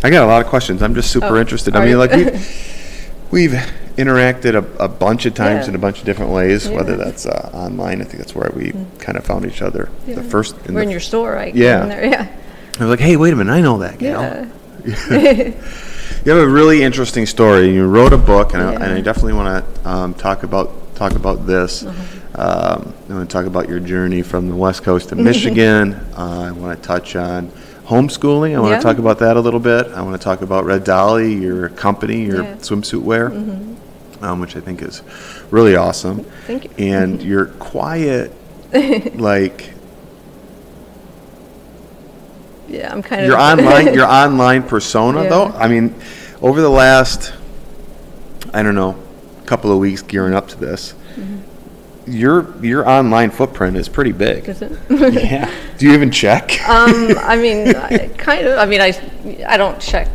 I got a lot of questions. I'm just super interested. I mean, like we've interacted a bunch of times in a bunch of different ways, whether that's online. I think that's where we kind of found each other. The first we're in your store, I was like, hey, wait a minute, I know that gal. You have a really interesting story. You wrote a book, and I definitely want to talk about this. I want to talk about your journey from the West Coast to Michigan. I want to touch on homeschooling. I want to talk about that a little bit. I want to talk about Red Dolly, your company, your swimsuit wear, which I think is really awesome. Thank you. And your quiet, like... Yeah, I'm kind of... Your online persona, though. I mean, over the last, I don't know, couple of weeks gearing up to this, your online footprint is pretty big. Is it? Yeah. Do you even check? I mean, kind of. I mean, I don't check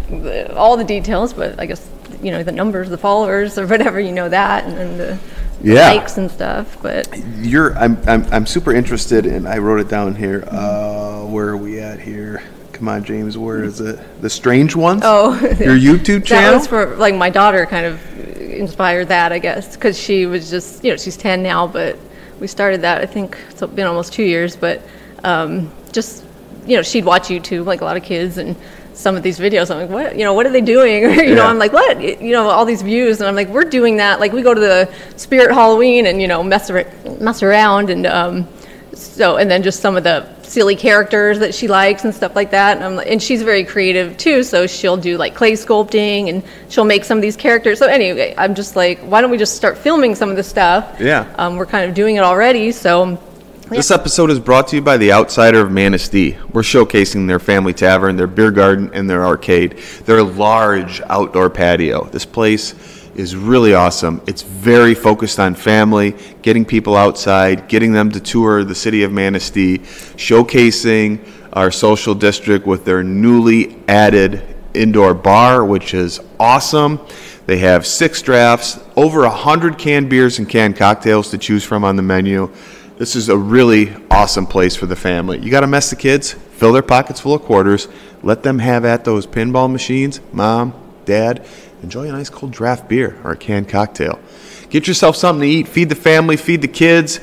all the details, but I guess, you know, the numbers, the followers, or whatever, you know that, and then the likes and stuff. But I'm super interested, and I wrote it down here. Where are we at here? Come on, James, where is it? The Strange Ones? Oh. Your YouTube channel? That was for, like, my daughter kind of inspired that, I guess, because she was just, you know, she's 10 now, but we started that, I think, it's been almost 2 years, but just, you know, she'd watch YouTube, like a lot of kids, and some of these videos, I'm like, what, you know, what are they doing? You know, I'm like, what? You know, all these views, and I'm like, we're doing that. Like, we go to the Spirit Halloween and, you know, mess around, and so, and then just some of the silly characters that she likes and stuff like that. And she's very creative too, so she'll do like clay sculpting, and she'll make some of these characters. So anyway, I'm just like, why don't we just start filming some of this stuff? Yeah. We're kind of doing it already, so... This episode is brought to you by The Outsider of Manistee. We're showcasing their family tavern, their beer garden, and their arcade. Their large outdoor patio. This place is really awesome. It's very focused on family, getting people outside, getting them to tour the city of Manistee, showcasing our social district with their newly added indoor bar, which is awesome. They have 6 drafts, over 100 canned beers and canned cocktails to choose from on the menu. This is a really awesome place for the family. You got to mess the kids, fill their pockets full of quarters, let them have at those pinball machines. Mom, Dad, enjoy a nice cold draft beer or a canned cocktail. Get yourself something to eat, feed the family, feed the kids,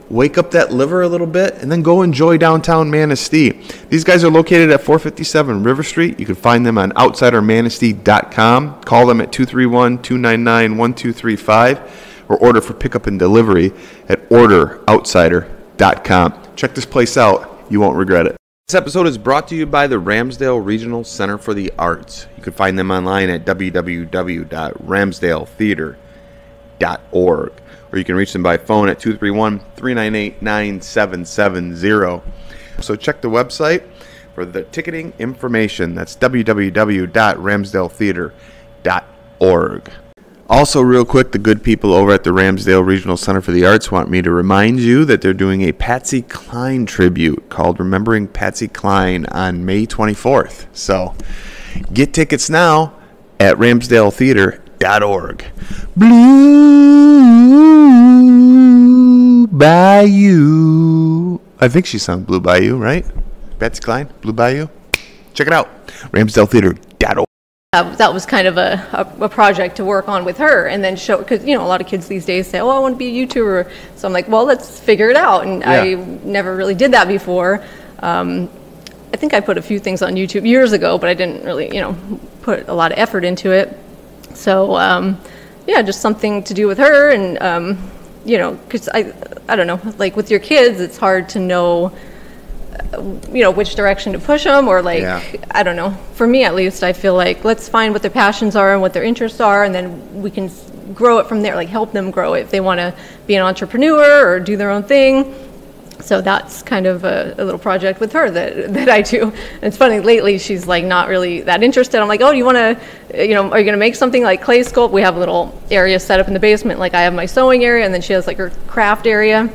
wake up that liver a little bit, and then go enjoy downtown Manistee. These guys are located at 457 River Street. You can find them on outsidermanistee.com. Call them at 231-299-1235. or order for pickup and delivery at orderoutsider.com. Check this place out. You won't regret it. This episode is brought to you by the Ramsdell Regional Center for the Arts. You can find them online at www.ramsdaletheater.org, or you can reach them by phone at 231-398-9770. So check the website for the ticketing information. That's www.ramsdaletheater.org. Also, real quick, the good people over at the Ramsdell Regional Center for the Arts want me to remind you that they're doing a Patsy Cline tribute called Remembering Patsy Cline on May 24th. So, get tickets now at ramsdaletheater.org. Blue Bayou. I think she sung Blue Bayou, right? Patsy Cline, Blue Bayou. Check it out. ramsdaletheater.org. That was kind of a project to work on with her, and then show, because, you know, a lot of kids these days say, oh, I want to be a YouTuber. So I'm like, well, let's figure it out. And I never really did that before. I think I put a few things on YouTube years ago, but I didn't really, you know, put a lot of effort into it. So, yeah, just something to do with her. And, you know, because I don't know, like with your kids, it's hard to know, you know, which direction to push them, or like, I don't know. For me, at least, I feel like let's find what their passions are and what their interests are, and then we can grow it from there, like help them grow it if they want to be an entrepreneur or do their own thing. So that's kind of a little project with her that I do. And it's funny, lately she's like not really that interested. I'm like, oh, do you want to, you know, are you going to make something like clay sculpt? We have a little area set up in the basement. Like I have my sewing area, and then she has like her craft area.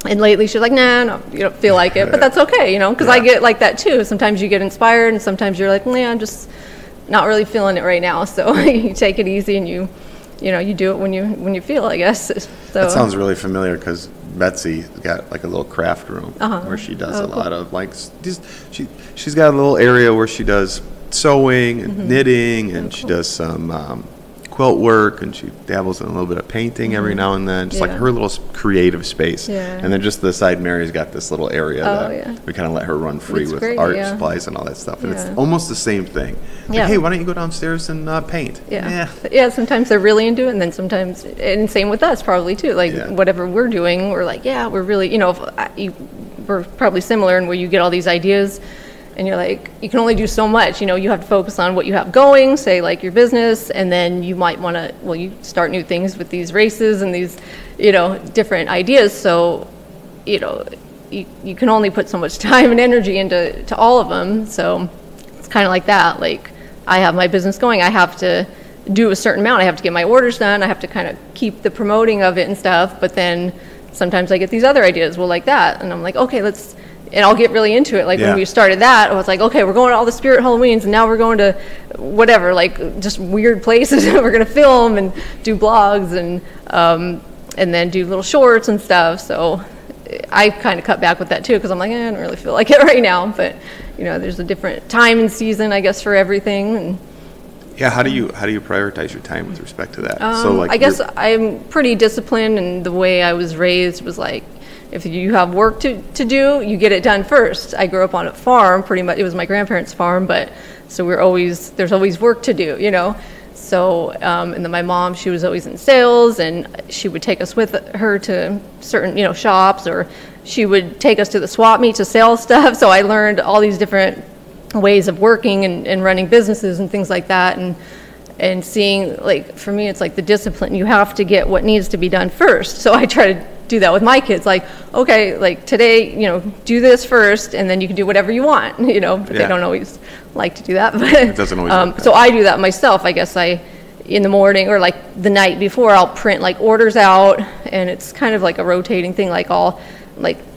And lately she's like, nah, no, you don't feel like it, but that's okay, you know, because I get like that too. Sometimes you get inspired, and sometimes you're like, nah, I'm just not really feeling it right now. So you take it easy, and you know, you do it when you feel, I guess. So that sounds really familiar, because Betsy's got like a little craft room where she does a lot of like she's got a little area where she does sewing and knitting, and she does some quilt work, and she dabbles in a little bit of painting every now and then. Just like her little creative space. Yeah. And then just the side, Mary's got this little area that we kind of let her run free with art supplies and all that stuff. And it's almost the same thing. Like, hey, why don't you go downstairs and paint? Yeah, sometimes they're really into it, and then sometimes, and same with us probably too. Like whatever we're doing, we're like, we're really, you know, we're probably similar in where you get all these ideas, and you're like, you can only do so much. You know, you have to focus on what you have going, say like your business, and then you might want to, well, you start new things with these races and these, you know, different ideas. So, you know, you can only put so much time and energy into all of them. So it's kind of like that. Like, I have my business going, I have to do a certain amount. I have to get my orders done. I have to kind of keep the promoting of it and stuff. But then sometimes I get these other ideas, well, like that, and I'm like, okay, let's. And I'll get really into it. Like when we started that, I was like, okay, we're going to all the Spirit Halloweens, and now we're going to whatever, like just weird places that we're going to film and do blogs and then do little shorts and stuff. So I kind of cut back with that too, because I'm like, I don't really feel like it right now. But you know, there's a different time and season, I guess, for everything. And how do you prioritize your time with respect to that? So like, I guess I'm pretty disciplined, and the way I was raised was like, if you have work to do, you get it done first. I grew up on a farm, pretty much. It was my grandparents' farm, but so there's always work to do, you know. So, and then my mom, she was always in sales, and she would take us with her to certain, you know, shops, or she would take us to the swap meet to sell stuff. So I learned all these different ways of working and running businesses and things like that, and seeing, like, for me, it's like the discipline. You have to get what needs to be done first. So I try to do that with my kids, like, okay, like today, you know, do this first, and then you can do whatever you want, you know, but they don't always like to do that. But it doesn't always work so I do that myself. I guess in the morning or like the night before, I'll print like orders out, and it's kind of like a rotating thing. Like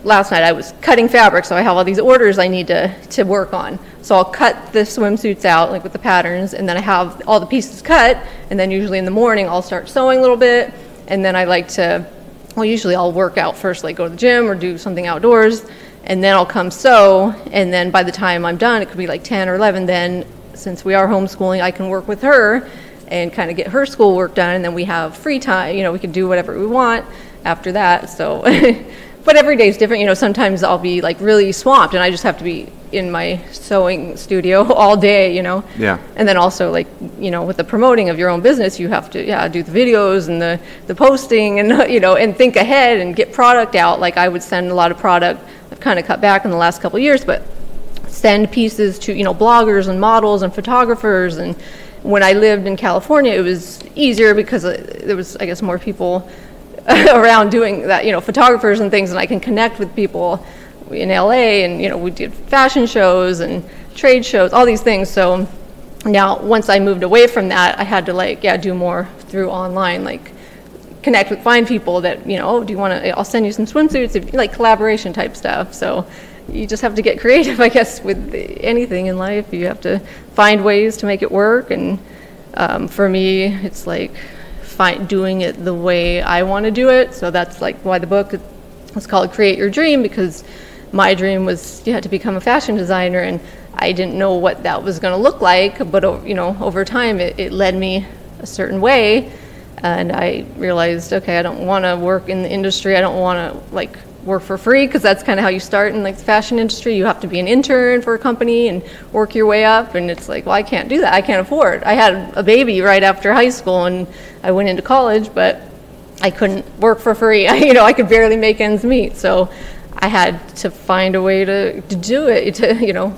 last night I was cutting fabric, so I have all these orders I need to work on. So I'll cut the swimsuits out, like with the patterns, and then I have all the pieces cut, and then usually in the morning I'll start sewing a little bit, and then I like to, well, usually I'll work out first, like go to the gym or do something outdoors, and then I'll come sew, and then by the time I'm done, it could be like 10 or 11, then since we are homeschooling, I can work with her and kind of get her schoolwork done, and then we have free time, you know, we can do whatever we want after that. So, but every day is different, you know. Sometimes I'll be like really swamped, and I just have to be in my sewing studio all day, you know. Yeah. And then also, like, you know, with the promoting of your own business, you have to do the videos and the posting, and you know, and think ahead and get product out. Like I would send a lot of product. I've kind of cut back in the last couple of years, but send pieces to, you know, bloggers and models and photographers. And when I lived in California, it was easier because there was, I guess, more people around doing that, you know, photographers and things, and I can connect with people in LA, and you know, we did fashion shows and trade shows, all these things. So now once I moved away from that, I had to like do more through online, like find people that, you know, do you want to, I'll send you some swimsuits, if, like collaboration type stuff. So you just have to get creative, I guess, with anything in life. You have to find ways to make it work, and for me it's like doing it the way I want to do it. So that's like why the book was called Create Your Dream, because my dream was to become a fashion designer, and I didn't know what that was going to look like, but you know, over time it led me a certain way, and I realized, okay, I don't want to work in the industry. I don't want to like work for free, because that's kind of how you start in like the fashion industry. You have to be an intern for a company and work your way up, and it's like, well, I can't do that. I can't afford. I had a baby right after high school, and I went into college, but I couldn't work for free. You know, I could barely make ends meet. So I had to find a way to do it, to, you know,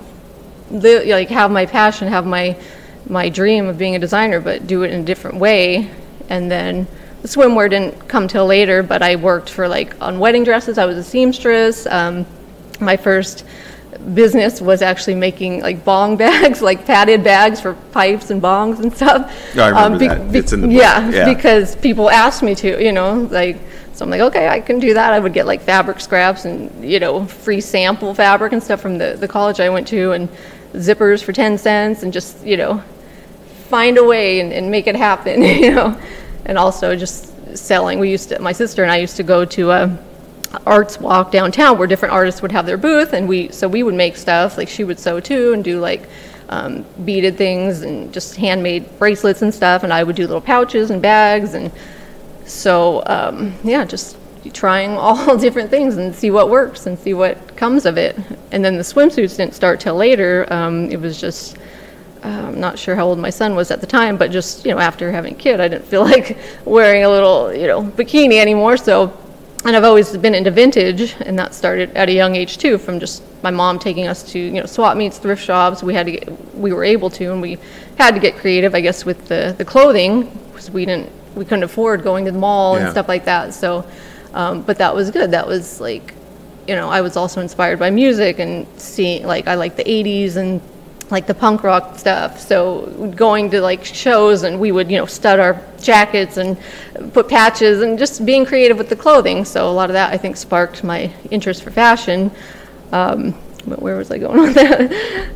like have my passion, have my dream of being a designer, but do it in a different way. And then the swimwear didn't come till later, but I worked for like on wedding dresses. I was a seamstress. My first business was actually making like bong bags, like padded bags for pipes and bongs and stuff. Yeah, I remember that. It's in the book. Yeah, because people asked me to, you know, like, so I'm like, okay, I can do that. I would get like fabric scraps and, you know, free sample fabric and stuff from the college I went to, and zippers for 10 cents, and just, you know, find a way and make it happen, you know. And also just selling. My sister and I used to go to a arts walk downtown where different artists would have their booth, and we would make stuff. Like she would sew too, and do like beaded things and just handmade bracelets and stuff, and I would do little pouches and bags, and so yeah, just trying all different things and see what works and see what comes of it. And then the swimsuits didn't start till later. It was just, I'm not sure how old my son was at the time, but just, you know, after having a kid, I didn't feel like wearing a little, you know, bikini anymore. So, and I've always been into vintage, and that started at a young age too, from just my mom taking us to, you know, swap meets, thrift shops. We were able to, and we had to get creative, I guess, with the clothing, because we couldn't afford going to the mall and stuff like that. So, but that was good. That was like, you know, I was also inspired by music and seeing, like, I like the 80s and like the punk rock stuff. So going to like shows, and we would, you know, stud our jackets and put patches and just being creative with the clothing. So a lot of that, I think, sparked my interest for fashion. But where was I going with that?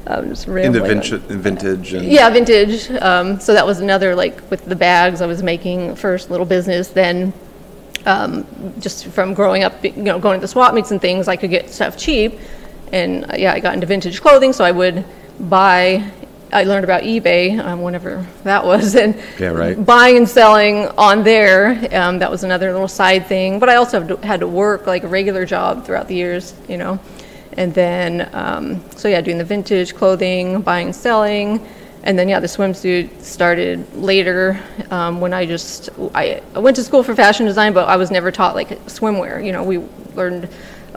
I'm just rambling. In vintage. And yeah, vintage. So that was another, like with the bags, I was making first little business, then just from growing up, you know, going to the swap meets and things, I could get stuff cheap. And yeah, I got into vintage clothing, so I would I learned about eBay, whenever that was, and buying and selling on there. That was another little side thing. But I also had to work like a regular job throughout the years, you know. And then, so yeah, doing the vintage clothing, buying and selling. And then, yeah, the swimsuit started later, when I went to school for fashion design, but I was never taught like swimwear. You know, we learned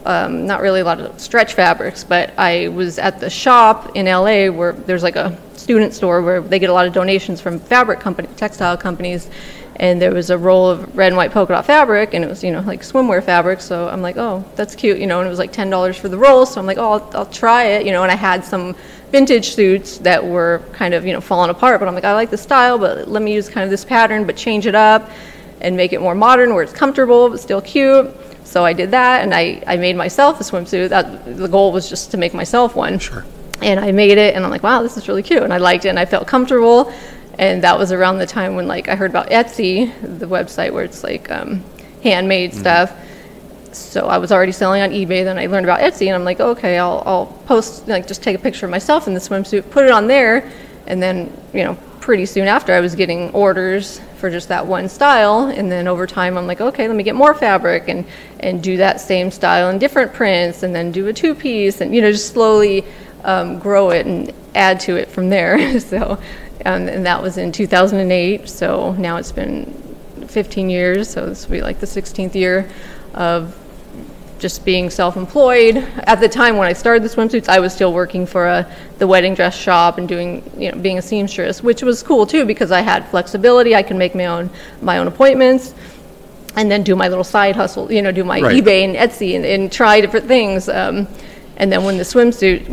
not really a lot of stretch fabrics, but I was at the shop in LA where there's like a student store where they get a lot of donations from textile companies, and there was a roll of red and white polka dot fabric, and it was, you know, like swimwear fabric. So I'm like, oh, that's cute, you know, and it was like $10 for the roll. So I'm like, oh, I'll try it, you know. And I had some vintage suits that were kind of, you know, falling apart, but I'm like, I like the style, but let me use kind of this pattern, but change it up and make it more modern where it's comfortable but still cute. So I did that, and I made myself a swimsuit. The goal was just to make myself one. Sure. And I made it, and I'm like, wow, this is really cute. And I liked it, and I felt comfortable. And that was around the time when, like, I heard about Etsy, the website where it's like handmade stuff. So I was already selling on eBay. Then I learned about Etsy, and I'm like, okay, I'll post, like, just take a picture of myself in the swimsuit, put it on there, and then, you know, pretty soon after I was getting orders for just that one style. And then over time I'm like, okay, let me get more fabric and do that same style in different prints, and then do a two-piece, and, you know, just slowly grow it and add to it from there. So and that was in 2008. So now it's been 15 years, so this will be like the 16th year of just being self-employed. At the time when I started the swimsuits, I was still working for the wedding dress shop and doing, you know, being a seamstress, which was cool too, because I had flexibility. I could make my own appointments, and then do my little side hustle, you know, do my eBay and Etsy and try different things. And then when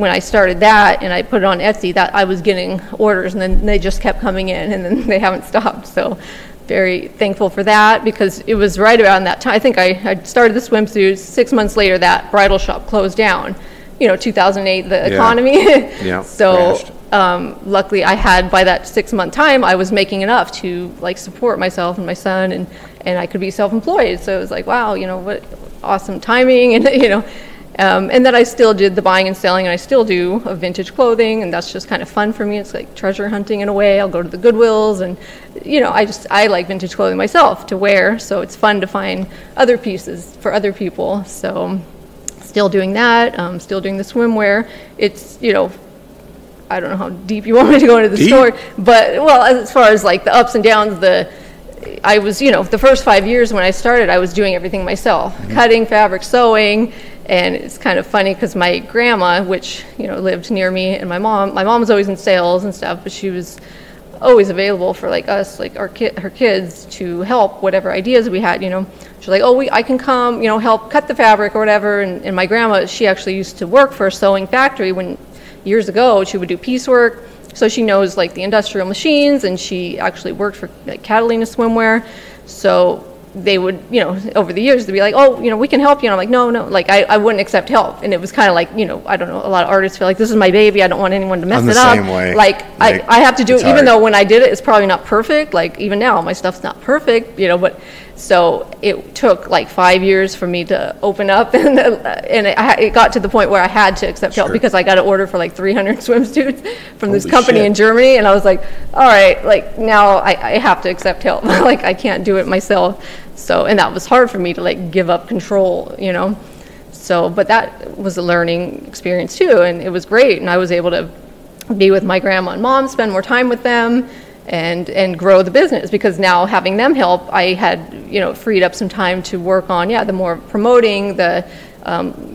I started that and I put it on Etsy, that I was getting orders, and then they just kept coming in, and then they haven't stopped. So very thankful for that, because it was right around that time. I think I started the swimsuits. 6 months later, that bridal shop closed down. You know, 2008, the economy. Yeah. So luckily, I had, by that 6 month time, I was making enough to like support myself and my son, and I could be self-employed. So it was like, wow, you know, what awesome timing, and you know. And then I still did the buying and selling, and I still do of vintage clothing, and that's just kind of fun for me. It's like treasure hunting in a way. I'll go to the Goodwills, and, you know, I like vintage clothing myself to wear, so it's fun to find other pieces for other people. So still doing that, still doing the swimwear. It's, you know, I don't know how deep you want me to go into the story, but, well, as far as like the ups and downs, I was, you know, the first 5 years when I started, I was doing everything myself, cutting fabric, sewing. And it's kind of funny because my grandma, which, you know, lived near me, and my mom was always in sales and stuff, but she was always available for like us, like her kids, to help whatever ideas we had, you know. She's like, oh, I can come, you know, help cut the fabric or whatever. And my grandma, she actually used to work for a sewing factory years ago. She would do piecework. So she knows like the industrial machines, and she actually worked for like Catalina Swimwear. So they would, you know, over the years, they'd be like, oh, you know, we can help you. And I'm like, no, like I wouldn't accept help. And it was kind of like, you know, I don't know, a lot of artists feel like, this is my baby, I don't want anyone to mess it up. I'm the same way. Like I have to do it, even though when I did it, it's probably not perfect. Like even now, my stuff's not perfect, you know, but So it took like 5 years for me to open up, and it got to the point where I had to accept help because I got an order for like 300 swimsuits from this company in Germany, and I was like, all right, like now I have to accept help. Like I can't do it myself. So, and that was hard for me to like give up control, you know. So, but that was a learning experience too, and it was great, and I was able to be with my grandma and mom, spend more time with them, and grow the business, because now having them help, I had, you know, freed up some time to work on, the more promoting, the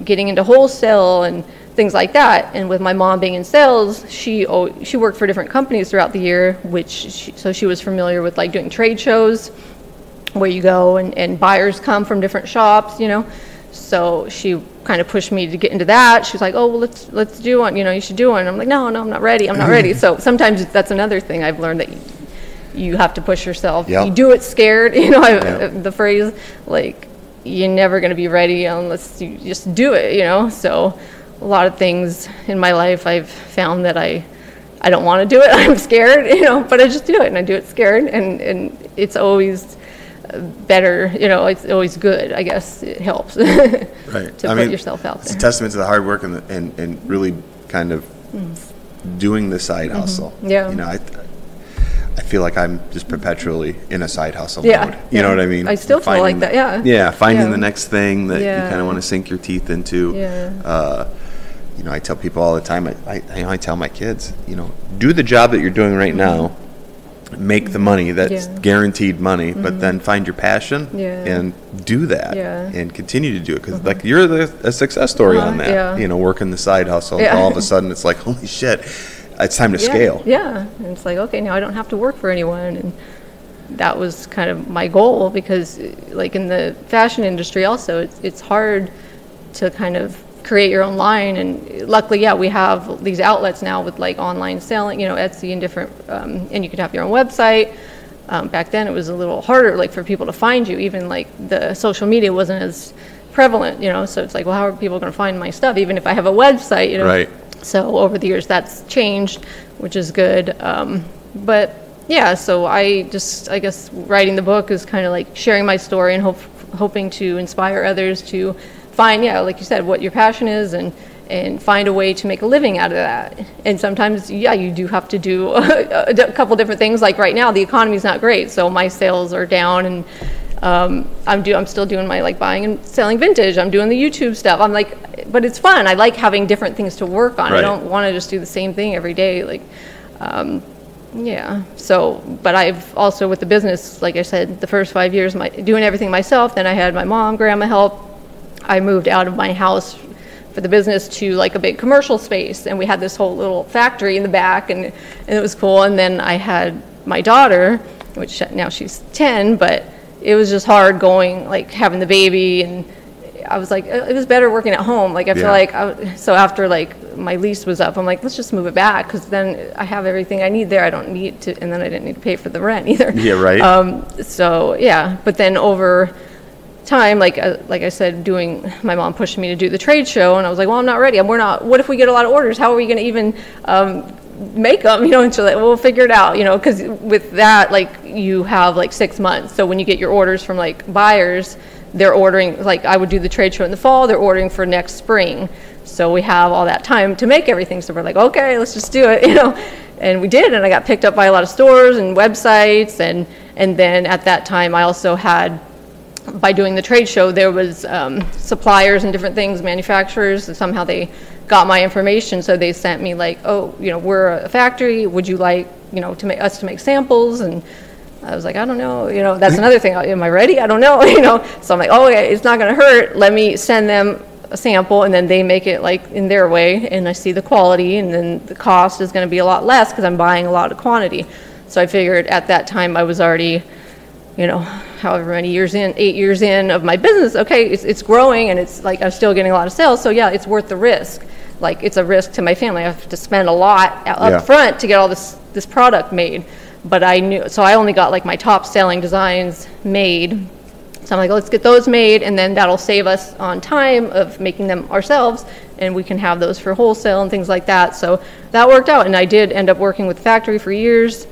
getting into wholesale and things like that. And with my mom being in sales, she worked for different companies throughout the year, so she was familiar with like doing trade shows where you go and buyers come from different shops, you know. So she kind of pushed me to get into that. She was like, oh, well, let's do one, you know, you should do one. And I'm like, no, I'm not ready. So sometimes that's another thing I've learned, that you have to push yourself. You do it scared, you know, the phrase, like, you're never going to be ready unless you just do it, you know. So a lot of things in my life I've found that I don't want to do it. I'm scared, you know, but I just do it, and I do it scared, and it's always better, you know, it's always good, I guess. It helps to put yourself out there. It's a testament to the hard work and really kind of doing the side hustle. You know, I feel like I'm just perpetually in a side hustle mode. You know what I mean? I still feel like that, finding the next thing that you kind of want to sink your teeth into. You know, I tell people all the time, I tell my kids, you know, do the job that you're doing right now, make the money, that's guaranteed money, but then find your passion and do that and continue to do it, because like you're a success story on that. You know, working the side hustle, all of a sudden it's like, holy shit, it's time to scale. And it's like, okay, now I don't have to work for anyone. And that was kind of my goal, because like in the fashion industry also, it's hard to kind of create your own line. And luckily, we have these outlets now with like online selling, you know, Etsy and different, and you could have your own website. Back then it was a little harder, like, for people to find you. Even like the social media wasn't as prevalent, you know, so it's like, well, how are people going to find my stuff even if I have a website, you know? So over the years that's changed, which is good. But so I guess writing the book is kind of like sharing my story and hoping to inspire others to find, like you said, what your passion is, and find a way to make a living out of that. And sometimes, you do have to do a couple different things. Like right now, the economy's not great, so my sales are down, and I'm still doing my like buying and selling vintage. I'm doing the YouTube stuff. I'm like, but it's fun. I like having different things to work on. I don't want to just do the same thing every day. Like, So, but I've also, with the business, like I said, the first 5 years, doing everything myself. Then I had my mom, grandma help. I moved out of my house for the business to like a big commercial space, and we had this whole little factory in the back, and it was cool. And then I had my daughter, which now she's 10, but it was just hard going, like having the baby, and I was like, it was better working at home. Like I feel like, so after like my lease was up, I'm like, let's just move it back, because then I have everything I need there. I don't need to, and then I didn't need to pay for the rent either. But then over time, like I said, my mom pushed me to do the trade show, and I was like, well, I'm not ready. What if we get a lot of orders? How are we going to even make them? You know, and she's like, we'll figure it out, you know, because with that, like, you have like 6 months. So when you get your orders from like buyers, they're ordering, like I would do the trade show in the fall, they're ordering for next spring. So we have all that time to make everything. So we're like, okay, let's just do it, you know. And we did, and I got picked up by a lot of stores and websites, and then at that time I also had, by doing the trade show, there was suppliers and different things, manufacturers, and somehow they got my information, so they sent me like, oh, you know, we're a factory, would you like, you know, to make samples? And I was like, I don't know, you know, that's another thing, am I ready? I don't know, you know. So I'm like, oh, okay, it's not going to hurt, let me send them a sample, and then they make it like in their way, and I see the quality, and then the cost is going to be a lot less because I'm buying a lot of quantity. So I figured at that time I was already, you know, however many years in, 8 years in of my business, okay, it's growing, and it's like I'm still getting a lot of sales, so it's worth the risk. Like, it's a risk to my family. I have to spend a lot up front to get all this product made. But I knew, so I only got like my top selling designs made. So I'm like, let's get those made, and then that'll save us on time of making them ourselves, and we can have those for wholesale and things like that. So that worked out, and I did end up working with the factory for years.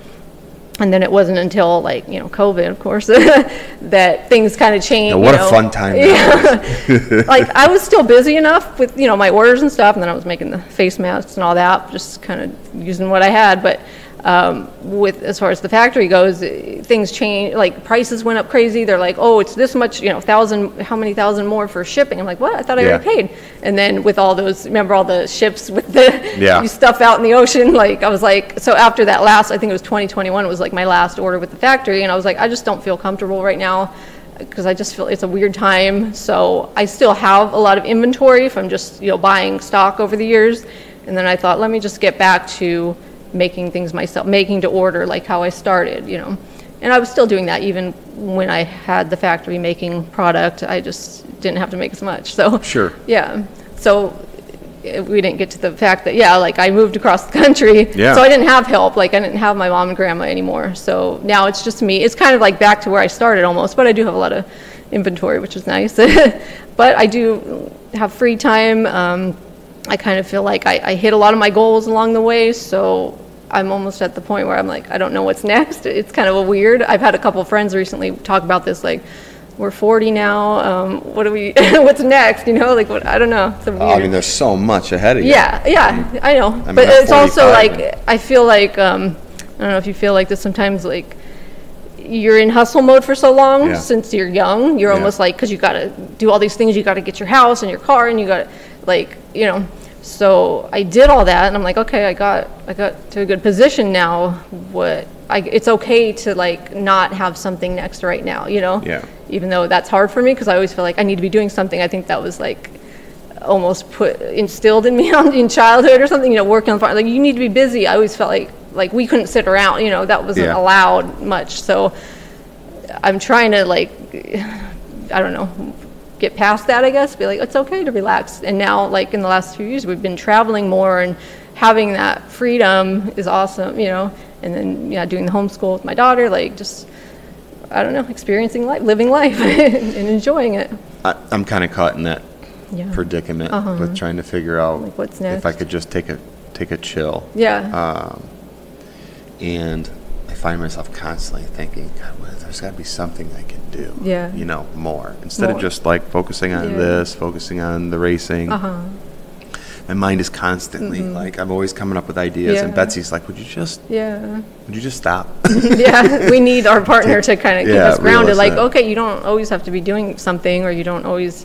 And then it wasn't until like, COVID, of course, that things kind of changed. What a fun time that was. Like I was still busy enough with, my orders and stuff. And then I was making the face masks and all that, just kind of using what I had. But with as far as the factory goes, things change, like prices went up crazy. They're like, oh, it's this much, how many thousand more for shipping? I'm like, what? I thought I already paid. And then with all those, remember all the ships with the stuff out in the ocean? Like I was like, so after that I think it was 2021, it was like my last order with the factory. And I was like, I just don't feel comfortable right now because I just feel it's a weird time. So I still have a lot of inventory from just, buying stock over the years. And then I thought, let me just get back to making things myself, making to order like how I started, And I was still doing that even when I had the factory making product. I just didn't have to make as much. So sure. Yeah. So we didn't get to the fact that, like I moved across the country. Yeah. So I didn't have help. Like I didn't have my mom and grandma anymore. So now it's just me. It's kind of like back to where I started almost, but I do have a lot of inventory, which is nice. But I do have free time. I kind of feel like I hit a lot of my goals along the way. So I'm almost at the point where I'm like, I don't know what's next. It's kind of a weird. I've had a couple of friends recently talk about this, like, we're 40 now. What do we? What's next? Like, what? I don't know. It's a weird. There's so much ahead of you. Yeah, I know. But it's also like I feel like I don't know if you feel like this sometimes. Like you're in hustle mode for so long since you're young. You're almost like because you got to do all these things. You got to get your house and your car, and you got to So I did all that, and I'm like, okay, I got to a good position now. It's okay to like not have something next right now, Yeah. Even though that's hard for me because I always feel like I need to be doing something. I think that was like almost instilled in me in childhood or something. Working on the farm, like you need to be busy. I always felt like we couldn't sit around. That wasn't allowed much. So I'm trying to I don't know. Get past that, I guess, be like, it's okay to relax. And now, like in the last few years, we've been traveling more and having that freedom is awesome, and then, doing the homeschool with my daughter, like just, I don't know, experiencing life, living life and enjoying it. I'm kind of caught in that predicament with trying to figure out like what's next. If I could just take a chill. Yeah. And I find myself constantly thinking, God, there's got to be something I can do. Yeah. More instead of just like focusing on this, focusing on the racing. My mind is constantly like I'm always coming up with ideas, and Betsy's like, "Would you just stop?" Yeah, we need our partner to kind of keep us grounded. Like, that. okay, you don't always have to be doing something, or you don't always.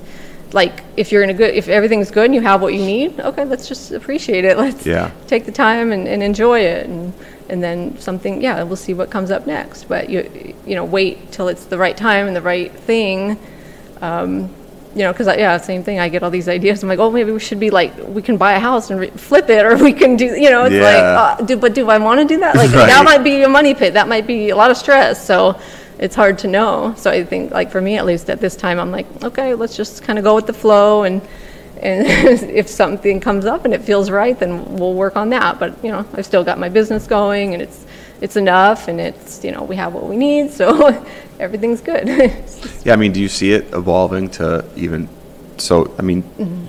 Like if everything's good and you have what you need, okay, let's just appreciate it. Let's take the time and enjoy it, and then something, we'll see what comes up next. But you wait till it's the right time and the right thing, because same thing. I get all these ideas. I'm like, oh, maybe we should be like, we can buy a house and flip it, or we can do, it's like, do I want to do that? Like that might be a money pit. That might be a lot of stress. So. It's hard to know. So I think, like for me at least at this time, I'm like, okay, let's just kind of go with the flow, and if something comes up and it feels right, then we'll work on that. But I've still got my business going, and it's enough, and it's we have what we need, so everything's good. Yeah, do you see it evolving to even? So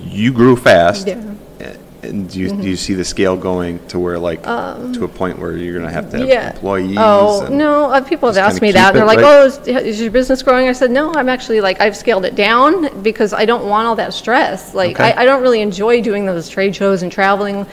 you grew fast. Yeah. And do you see the scale going to where to a point where you're going to have employees? Oh, no. People have asked me that. And they're like, oh, is your business growing? I said, no, I'm actually I've scaled it down because I don't want all that stress. I don't really enjoy doing those trade shows and traveling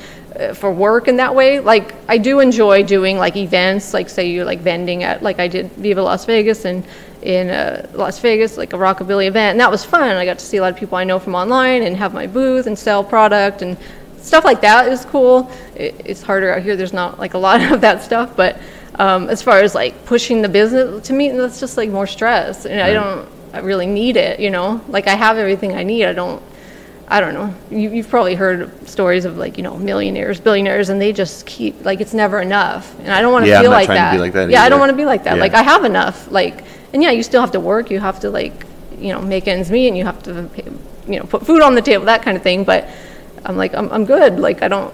for work in that way. I do enjoy doing events, say you vending at, I did Viva Las Vegas and in Las Vegas, a rockabilly event. And that was fun. I got to see a lot of people I know from online and have my booth and sell product and stuff like that is cool. It's harder out here. There's not a lot of that stuff, but as far as pushing the business, to me, that's just more stress, and I really need it. I have everything I need. I don't know. You've probably heard stories of millionaires, billionaires, and they just keep it's never enough, and I don't want to feel like that. To be like that yeah, either. I don't want to be like that. I have enough. And you still have to work. You have to make ends meet, and you have to put food on the table, that kind of thing. But I'm good. I don't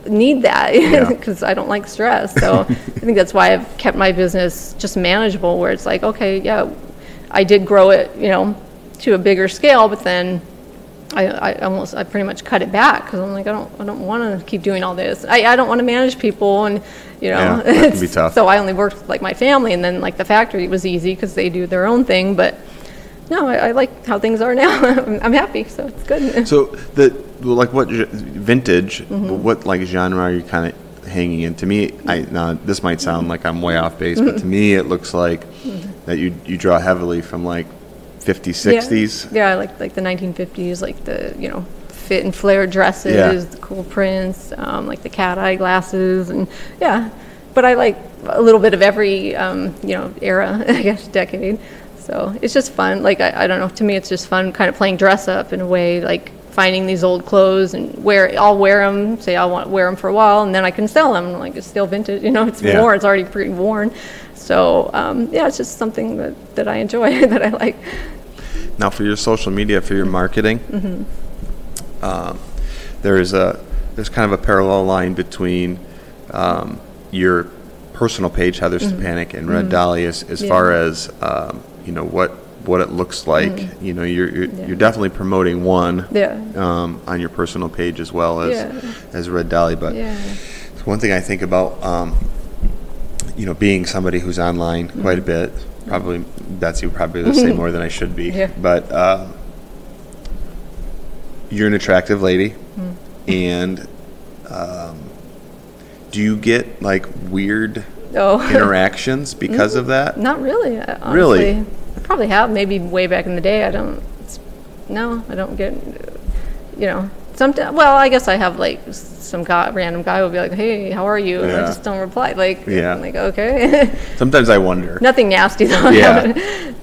need that because I don't like stress. So I think that's why I've kept my business just manageable, where it's okay, I did grow it, to a bigger scale, but then I pretty much cut it back because I'm like, I don't want to keep doing all this. I don't want to manage people, and that can be tough. So I only worked with like my family, and then like the factory was easy because they do their own thing. But no, I like how things are now. I'm happy, so it's good. So like what vintage? What like genre are you kind of hanging in? To me, now this might sound like I'm way off base, but to me it looks like that you draw heavily from like 50s, 60s. Yeah, like the 1950s, like the fit and flare dresses, the cool prints, like the cat eye glasses, and but I like a little bit of every era, I guess, decade. So it's just fun. Like I don't know, to me it's just fun kind of playing dress up in a way, like finding these old clothes and I'll wear them, say I want to wear them for a while, and then I can sell them. Like it's still vintage, it's worn, it's already pretty worn. So it's just something that I enjoy, that I like. Now for your social media, for your marketing, there's kind of a parallel line between your personal page, Heather Stepanik, and Red Dahlia, as far as what it looks like. You're definitely promoting one on your personal page as well as Red Dahlia. But one thing I think about, being somebody who's online quite a bit, probably Betsy would probably say more than I should be, but you're an attractive lady, and do you get like weird interactions because of that? Not really, honestly. Really? I probably have, maybe way back in the day. I don't get, sometimes, well, I guess I have like some random guy will be like, hey, how are you? And I just don't reply. Like, I'm like, okay. Sometimes I wonder. Nothing nasty though.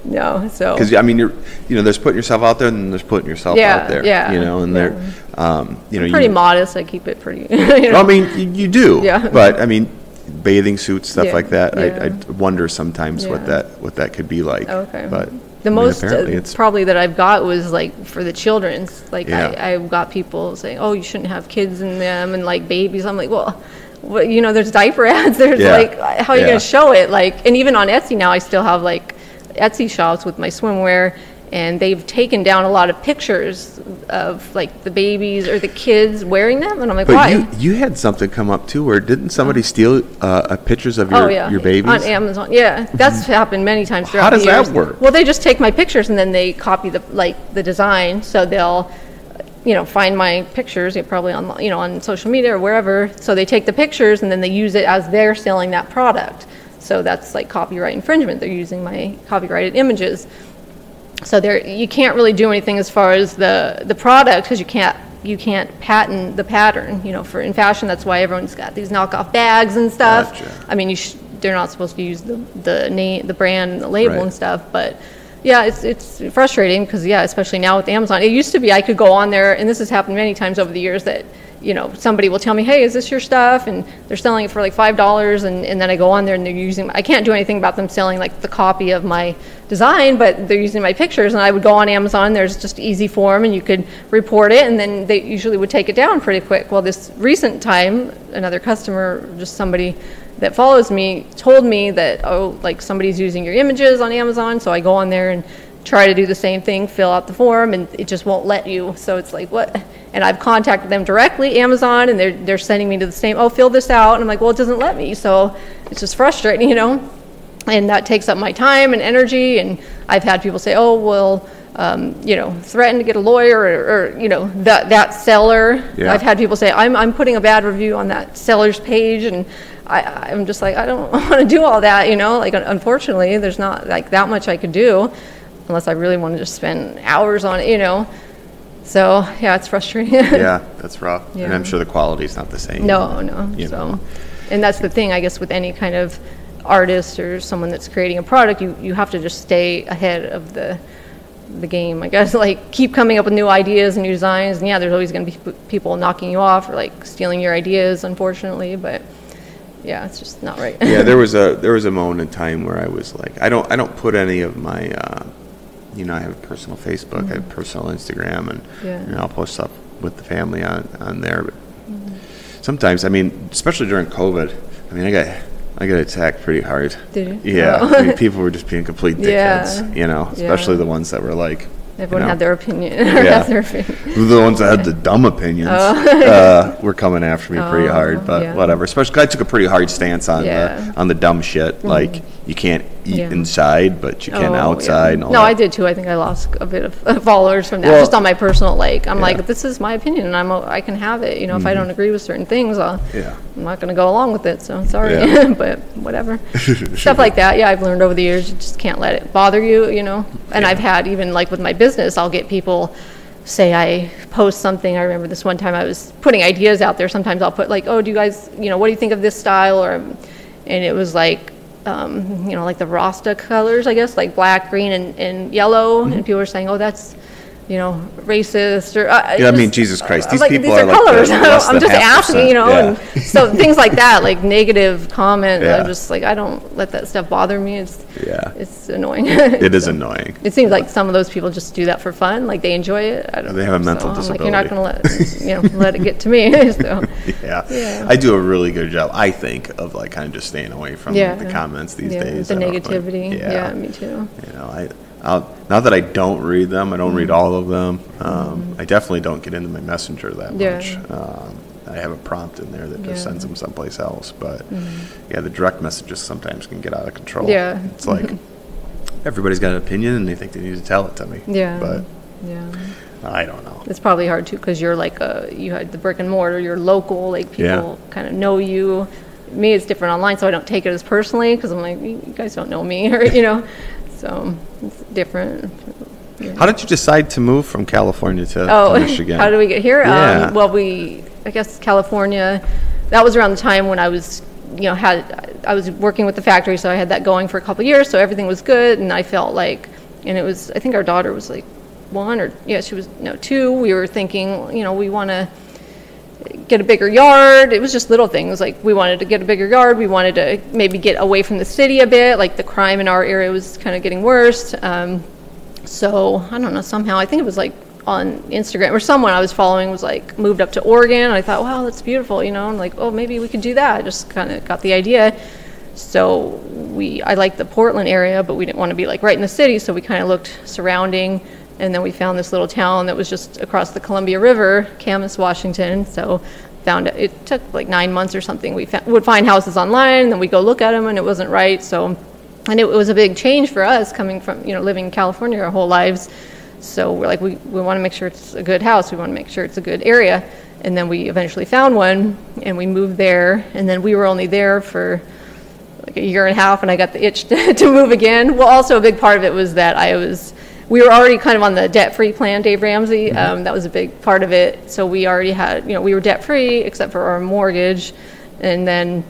No, so. Because there's putting yourself out there, and then there's putting yourself out there. And they're, I'm pretty modest. I keep it pretty. Well, I mean, you do. But I mean, bathing suits, stuff like that. I wonder sometimes what that could be like. Okay. But the most probably that I've got was like for the children's. Like I've got people saying, "Oh, you shouldn't have kids in them," and like babies. I'm like, well, there's diaper ads. There's like, how are you going to show it? Like, and even on Etsy now, I still have like Etsy shops with my swimwear. And they've taken down a lot of pictures of like the babies or the kids wearing them, and I'm like, why? You had something come up too, where didn't somebody steal pictures of your babies on Amazon? Yeah, that's happened many times throughout the years. How does that work? Well, they just take my pictures and then they copy the design, so they'll find my pictures, probably on on social media or wherever. So they take the pictures and then they use it as they're selling that product. So that's like copyright infringement. They're using my copyrighted images. So you can't really do anything as far as the product, because you can't patent the pattern. For in fashion, that's why everyone's got these knockoff bags and stuff. Gotcha. I mean, they're not supposed to use the name, the brand, and the label and stuff. But yeah, it's frustrating because especially now with Amazon, it used to be I could go on there, and this has happened many times over the years, that somebody will tell me, hey, is this your stuff? And they're selling it for like $5, and then I go on there and they're using, I can't do anything about them selling like the copy of my design, but they're using my pictures, and I would go on Amazon, there's just easy form, and you could report it, and then they usually would take it down pretty quick. Well, this recent time, another customer, just somebody that follows me, told me that, like somebody's using your images on Amazon, so I go on there and try to do the same thing, fill out the form, and it just won't let you. So it's like, what? And I've contacted them directly, Amazon, and they're sending me to the same, fill this out. And I'm like, well, it doesn't let me. So it's just frustrating, and that takes up my time and energy. And I've had people say, threaten to get a lawyer, or that seller. Yeah. I've had people say, I'm putting a bad review on that seller's page, and I'm just like, I don't want to do all that, like, unfortunately, there's not like that much I could do unless I really want to just spend hours on it, So yeah, it's frustrating. Yeah, that's rough. Yeah. And I'm sure the quality's not the same. No. So, and that's the thing, I guess, with any kind of artist or someone that's creating a product, you have to just stay ahead of the game, I guess, like keep coming up with new ideas and new designs. And there's always going to be people knocking you off or like stealing your ideas, unfortunately, but yeah, it's just not right. Yeah, there was a moment in time where I was like, I don't put any of my I have a personal Facebook, I have personal Instagram, and I'll post stuff with the family on there. But sometimes, I mean, especially during COVID, I mean, I got attacked pretty hard. Did you? Yeah, I mean, people were just being complete dickheads, especially the ones that were like Everyone had their opinion. Or Yeah. has their opinion. The ones that had the dumb opinions were coming after me pretty hard, but yeah. whatever. Especially 'cause I took a pretty hard stance on Yeah. the dumb shit. Like, you can't eat Yeah. inside, but you can Oh, outside. yeah. And all No, that. I did too. I think I lost a bit of followers from that, Well, just on my personal, like, I'm yeah. like, this is my opinion, and I can have it. If I don't agree with certain things, I'm Yeah. not going to go along with it. So sorry, Yeah. but whatever. Stuff like that. Yeah, I've learned over the years, you just can't let it bother you. And I've had, even like with my business, I'll get people say I post something. I remember this one time I was putting ideas out there. Sometimes I'll put like, oh, do you guys, what do you think of this style? And it was like, like the Rasta colors, I guess, like black, green, and yellow. And people were saying, oh, that's, racist. Or Yeah, I mean, Jesus Christ, these like, people these are like colors. less I'm than just half asking, percent. Yeah. and so things like that, like negative comment. Yeah. I'm just like, I don't let that stuff bother me. It's annoying. It is annoying. It seems like some of those people just do that for fun, like they enjoy it. I don't They know. have a mental I'm like, disability. you're not going to let it get to me. So, Yeah. I do a really good job, I think, of like kind of just staying away from the comments these days. The I don't, like, negativity. Yeah, me too. Not that I don't read them. I don't read all of them. I definitely don't get into my messenger that much. I have a prompt in there that just sends them someplace else. But the direct messages sometimes can get out of control. Yeah. It's like everybody's got an opinion and they think they need to tell it to me. Yeah. But I don't know. It's probably hard too because you're like you had the brick and mortar. You're local. Like people kind of know you. Me, it's different online, so I don't take it as personally because I'm like, you guys don't know me, or so it's different. Yeah. How did you decide to move from California to Michigan? How did we get here? Yeah. Well, I guess California, that was around the time when I was, I was working with the factory, so I had that going for a couple of years, so everything was good, and I felt like, and it was, I think our daughter was like 1 or, she was, 2. We were thinking, we want to get a bigger yard. It was just little things, like we wanted to get a bigger yard. We wanted to maybe get away from the city a bit, like the crime in our area was kind of getting worse. So I don't know, somehow, I think it was like on Instagram or someone I was following was like moved up to Oregon. And I thought, wow, that's beautiful, I'm like, oh, maybe we could do that. I just kind of got the idea. So I liked the Portland area, but we didn't want to be like right in the city. So we kind of looked surrounding, and then we found this little town that was just across the Columbia River, Camas, Washington. So it took like 9 months or something. We would find houses online, and then we'd go look at them, and it wasn't right. And it was a big change for us coming from, living in California our whole lives. So we're like, we want to make sure it's a good house. We want to make sure it's a good area. And then we eventually found one, and we moved there. And then we were only there for like a year and a half, and I got the itch to move again. Well, also a big part of it was that we were already kind of on the debt-free plan, Dave Ramsey. That was a big part of it. So we already had, we were debt-free except for our mortgage. And then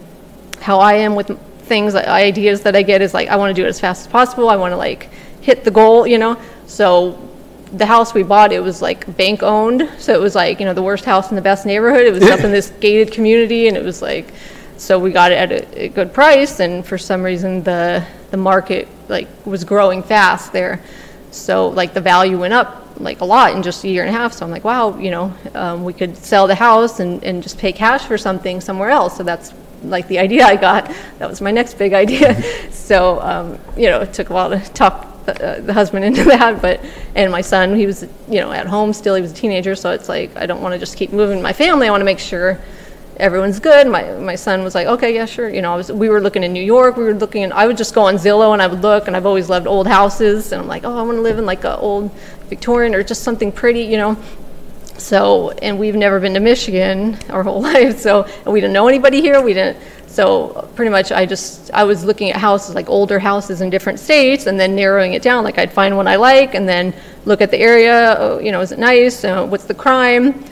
how I am with things, ideas that I get is like, I want to do it as fast as possible. I want to like hit the goal, So the house we bought, it was like bank owned. So it was like, the worst house in the best neighborhood. It was up in this gated community, and it was like, so we got it at a good price. And for some reason, the market like was growing fast there. So like the value went up like a lot in just a year and a half. So I'm like, wow, we could sell the house and just pay cash for something somewhere else. So that's like the idea I got. That was my next big idea. So, it took a while to talk the husband into that, and my son, he was, at home still, he was a teenager. So it's like, I don't want to just keep moving my family. I want to make sure everyone's good. My son was like, okay, yeah, sure. We were looking in New York. I would just go on Zillow and I would look, and I've always loved old houses. And I'm like, oh, I want to live in like an old Victorian or just something pretty, So, and we've never been to Michigan our whole life. So, and we didn't know anybody here. So pretty much I was looking at houses, like older houses in different states, and then narrowing it down. Like I'd find one I like, and then look at the area, is it nice? What's the crime?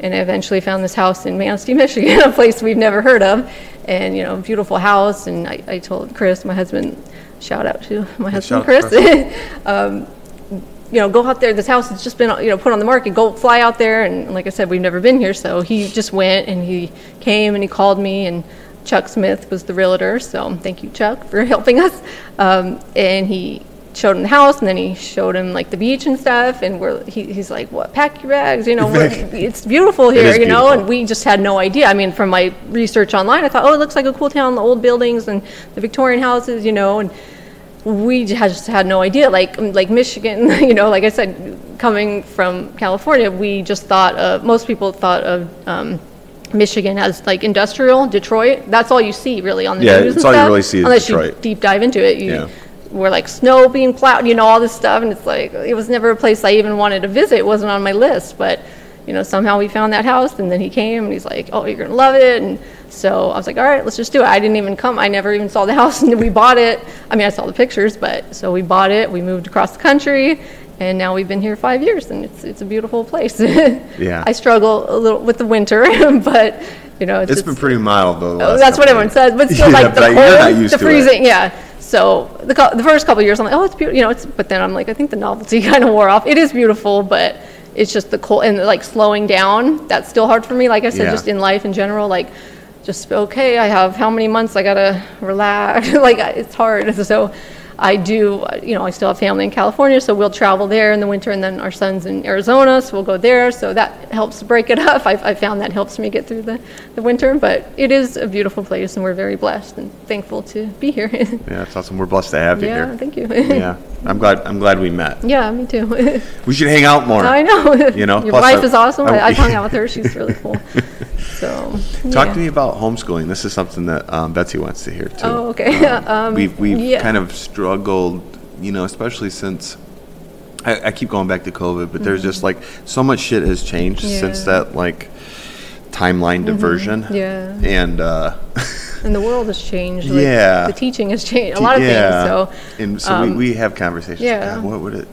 And I eventually found this house in Manistee, Michigan, a place we've never heard of. And, beautiful house. And I told Chris, my husband, shout out to my husband, Chris, go out there. This house has just been, put on the market. Go fly out there. And like I said, we've never been here. So he just went, and he came and he called me, and Chuck Smith was the realtor. So thank you, Chuck, for helping us. And he showed him the house, and then he showed him like the beach and stuff, and he's like, what, pack your bags, it's beautiful here, beautiful. And we just had no idea. I mean, from my research online, I thought, oh, it looks like a cool town, the old buildings and the Victorian houses, and we just had no idea. Like Michigan, you know, like I said, coming from California, we just thought of, most people thought of Michigan as like industrial, Detroit. That's all you see really on the news and it's stuff. all you really see is unless Detroit. You deep dive into it. We're like snow being plowed, you know, all this stuff, and it's like, it was never a place I even wanted to visit. It wasn't on my list, but you know, somehow we found that house, and then he came and he's like, oh, you're gonna love it. And so I was like, all right, let's just do it. I didn't even come, I never even saw the house, and we bought it. I mean, I saw the pictures, but so we bought it, we moved across the country, and now we've been here 5 years, and it's a beautiful place. Yeah. I struggle a little with the winter, but you know, it's been pretty mild though. That's what everyone says, but still like the cold, the freezing, So the first couple of years, I'm like, oh, it's beautiful, you know. But then I'm like, I think the novelty kind of wore off. It is beautiful, but it's just the cold and like slowing down. That's still hard for me. Like I said, just in life in general, like just okay. I have how many months? I gotta relax. Like it's hard. So I do, you know, I still have family in California, so we'll travel there in the winter, and then our son's in Arizona, so we'll go there. So that helps break it up. I found that helps me get through the winter, but it is a beautiful place, and we're very blessed and thankful to be here. Yeah, it's awesome. We're blessed to have you here. Yeah, thank you. Yeah, I'm glad we met. Yeah, me too. We should hang out more. I know. You know, your wife is awesome. I've hung out with her. She's really cool. So talk to me about homeschooling. This is something that Betsy wants to hear too. Oh, okay. We've kind of struggled, you know, especially since I keep going back to COVID, but there's just like so much shit has changed since that like timeline diversion. Yeah. And and the world has changed. Like, the teaching has changed. A lot of things. So we have conversations. Yeah. God, what would it?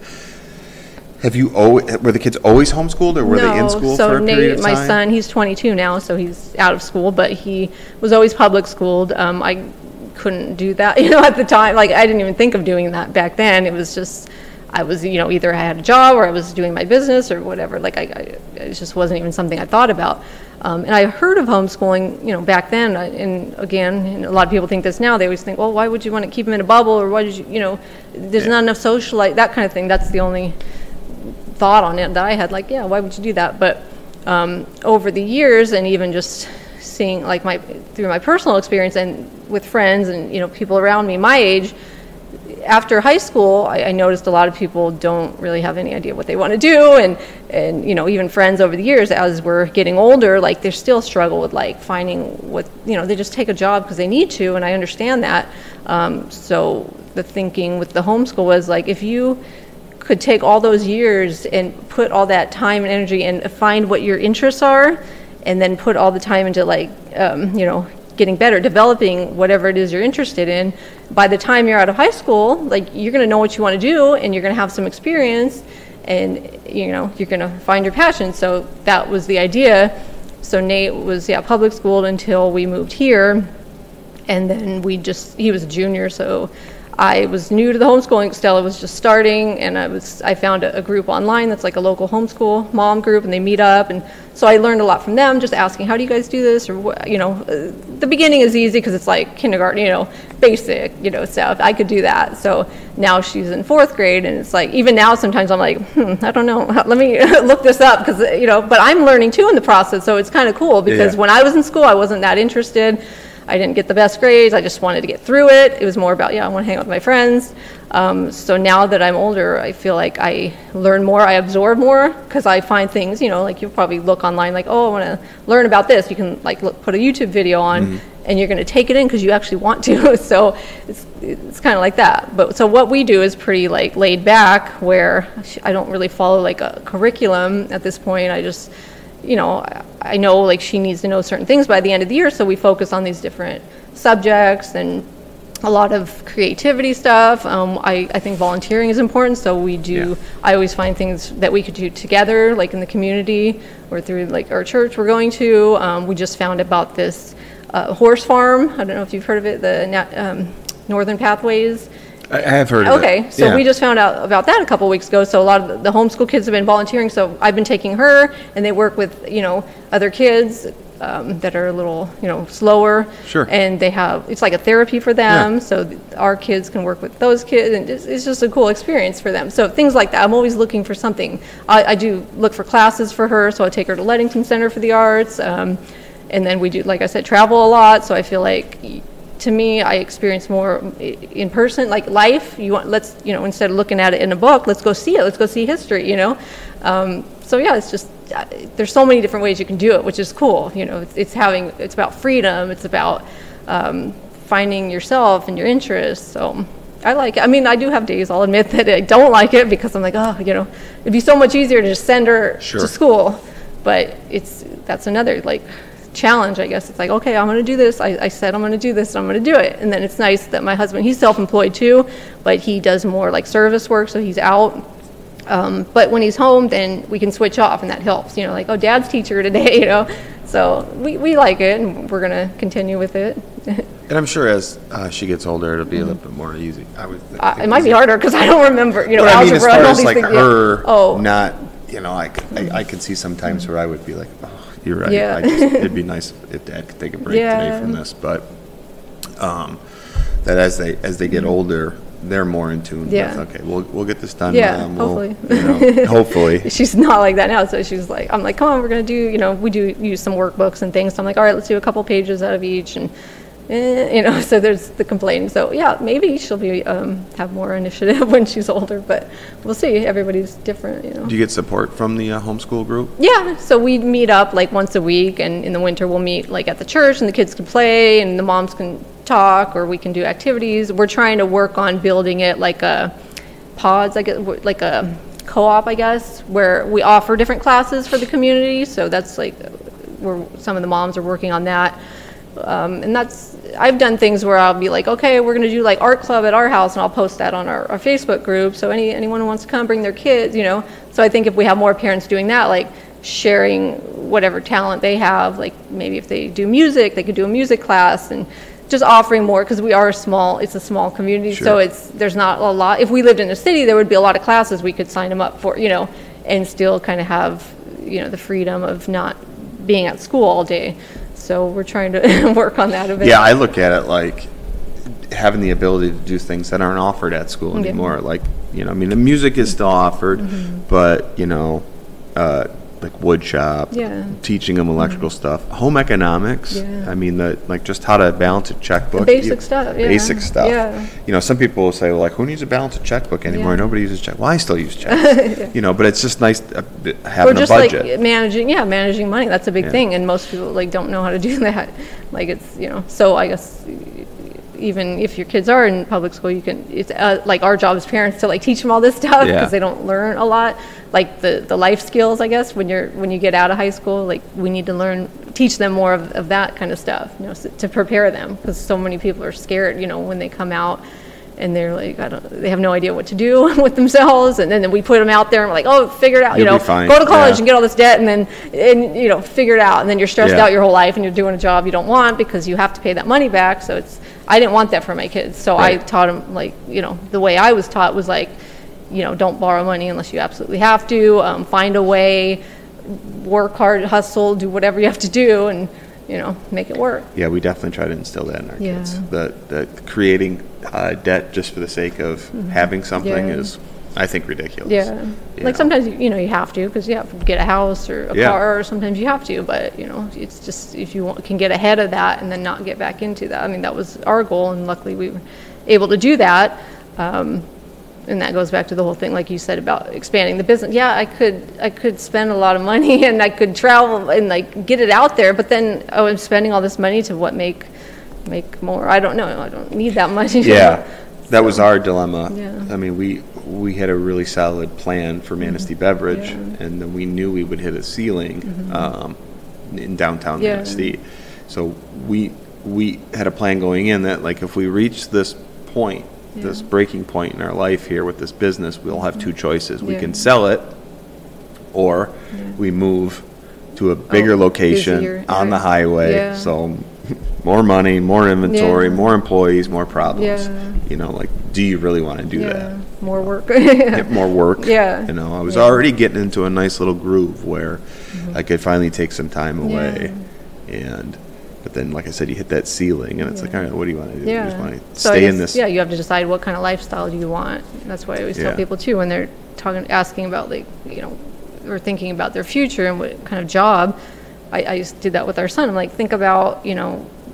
Were the kids always homeschooled, or were they in school for a period of time? My son, he's 22 now, so he's out of school, but he was always public schooled. I couldn't do that, you know, at the time. Like, I didn't even think of doing that back then. It was just, I was, you know, either I had a job or I was doing my business or whatever. Like, it just wasn't even something I thought about. And I heard of homeschooling, you know, back then, and again, and a lot of people think this now. They always think, well, why would you want to keep them in a bubble, or why did you know, there's not enough social life, that kind of thing. That's the only thought on it that I had, like, why would you do that? But over the years, and even just seeing like through my personal experience and with friends and, you know, people around me my age, after high school, I noticed a lot of people don't really have any idea what they want to do, and you know, even friends over the years, as we're getting older, like they still struggle with like finding what, you know, they just take a job because they need to, and I understand that. So the thinking with the homeschool was like, if you could take all those years and put all that time and energy and find what your interests are, and then put all the time into like, you know, getting better, developing whatever it is you're interested in, by the time you're out of high school, like you're going to know what you want to do, and you're going to have some experience, and you know, you're going to find your passion. So that was the idea. So Nate was public schooled until we moved here, and then he was a junior, so I was new to the homeschooling. Stella was just starting, and I found a group online that's like a local homeschool mom group, and they meet up, and so I learned a lot from them, just asking, how do you guys do this, or what, you know, the beginning is easy because it's like kindergarten, you know, basic, you know, stuff. I could do that. So now she's in 4th grade, and it's like, even now sometimes I'm like, I don't know, let me look this up, because, you know, but I'm learning too in the process, so it's kind of cool, because when I was in school, I wasn't that interested. I didn't get the best grades. I just wanted to get through it. It was more about, I want to hang out with my friends. So now that I'm older, I feel like I learn more, I absorb more, because I find things, you know, like you'll probably look online, like, oh, I want to learn about this. You can like put a YouTube video on, and you're going to take it in because you actually want to. So it's kind of like that. But so what we do is pretty like laid back, where I don't really follow like a curriculum at this point. I just, you know, I know like she needs to know certain things by the end of the year, so we focus on these different subjects and a lot of creativity stuff. I think volunteering is important, so we do, I always find things that we could do together, like in the community or through like our church we're going to. We just found about this horse farm. I don't know if you've heard of it, the Northern Pathways. I have heard of it. Okay, so we just found out about that a couple weeks ago. So a lot of the homeschool kids have been volunteering. So I've been taking her, and they work with, you know, other kids that are a little, you know, slower. Sure. And they have, it's like a therapy for them. So our kids can work with those kids, and it's just a cool experience for them. So things like that. I'm always looking for something. I do look for classes for her. So I take her to Leadington Center for the Arts. And then we do, like I said, travel a lot. So I feel like to me, I experience more in person, like life. Let's, instead of looking at it in a book, let's go see it. Let's go see history, So yeah, it's just, there's so many different ways you can do it, which is cool. It's about freedom. It's about finding yourself and your interests. So I like it. I mean, I do have days, I'll admit, that I don't like it because I'm like, it'd be so much easier to just send her to school. But that's another challenge, I guess. It's like, okay, I'm going to do this. I said I'm going to do this, and I'm going to do it. And then it's nice that my husband, he's self-employed too, but he does more service work, so he's out. But when he's home, then we can switch off, and that helps. Like, oh, Dad's teacher today, So we like it, and we're going to continue with it. And I'm sure as she gets older, it'll be a little bit more easy. I would think. It might be harder because I don't remember, algebra as far and all as these things. Her Oh. not, I could see sometimes where I would be like, oh, you're right. Yeah. It'd be nice if Dad could take a break today from this. But that as they get older, they're more in tune with, okay, we'll get this done. Yeah, hopefully. Hopefully. She's not like that now, so she's like, I'm like, come on, we're going to do, we do use some workbooks and things. So I'm like, all right, let's do a couple pages out of each. And so there's the complaining. So yeah, maybe she'll be have more initiative when she's older, but we'll see. Everybody's different, Do you get support from the homeschool group? Yeah, so we meet up once a week, and in the winter we'll meet at the church, and the kids can play, and the moms can talk, or we can do activities. We're trying to work on building it like a pods, like a co-op, I guess, where we offer different classes for the community. So that's where some of the moms are working on that. And I've done things where I'll be like, okay, we're going to do art club at our house, and I'll post that on our Facebook group. So anyone who wants to come, bring their kids, So I think if we have more parents doing that, sharing whatever talent they have, maybe if they do music, they could do a music class, and just offering more, because it's a small community. Sure. So there's not a lot. If we lived in a city, there would be a lot of classes we could sign them up for, and still kind of have, the freedom of not being at school all day. So we're trying to work on that a bit. Yeah, I look at it like having the ability to do things that aren't offered at school anymore. The music is still offered, but, wood shop, teaching them electrical stuff, home economics. Just how to balance a checkbook. The basic stuff. Yeah. Basic stuff. Yeah. Some people will say, well, who needs to balance a checkbook anymore? Yeah. Nobody uses check. Well, I still use checks. But it's just nice having a budget. Managing money. That's a big thing, and most people don't know how to do that. So I guess even if your kids are in public school, you can. It's our job as parents to teach them all this stuff, because they don't learn a lot. The life skills, I guess, when you get out of high school, we need to teach them more of that kind of stuff, to prepare them, because so many people are scared, when they come out, and they're they have no idea what to do with themselves, and then we put them out there, and we're like, oh, figure it out, You'll be fine. Go to college and get all this debt, and figure it out, and then you're stressed out your whole life, and you're doing a job you don't want because you have to pay that money back. So I didn't want that for my kids, so I taught them the way I was taught was don't borrow money unless you absolutely have to. Find a way, work hard, hustle, do whatever you have to do, and make it work. Yeah, we definitely try to instill that in our kids. The creating debt just for the sake of having something is, I think, ridiculous. Yeah. Sometimes you have to, because you have to get a house or a car, or sometimes you have to. But it's just, if you can get ahead of that and then not get back into that. I mean, that was our goal, and luckily we were able to do that. And that goes back to the whole thing, like you said, about expanding the business. Yeah, I could spend a lot of money, and I could travel and get it out there, but then I'm spending all this money to make more. I don't know. I don't need that money. Yeah, that was our dilemma. Yeah. I mean, we had a really solid plan for Manistee Beverage, and then we knew we would hit a ceiling in downtown Manistee. So we had a plan going in that if we reach this point, this breaking point in our life here with this business, we'll have two choices. We can sell it, or we move to a bigger location on the highway. So more money, more inventory, more employees, more problems. Do you really want to do that? More work. More work. I was already getting into a nice little groove where I could finally take some time away, but then, like I said, you hit that ceiling, and it's all right, what do you want to do? You just want to stay in this. Yeah, you have to decide what kind of lifestyle do you want. That's why I always tell people too, when they're asking about or thinking about their future and what kind of job. I just did that with our son. I'm like, think about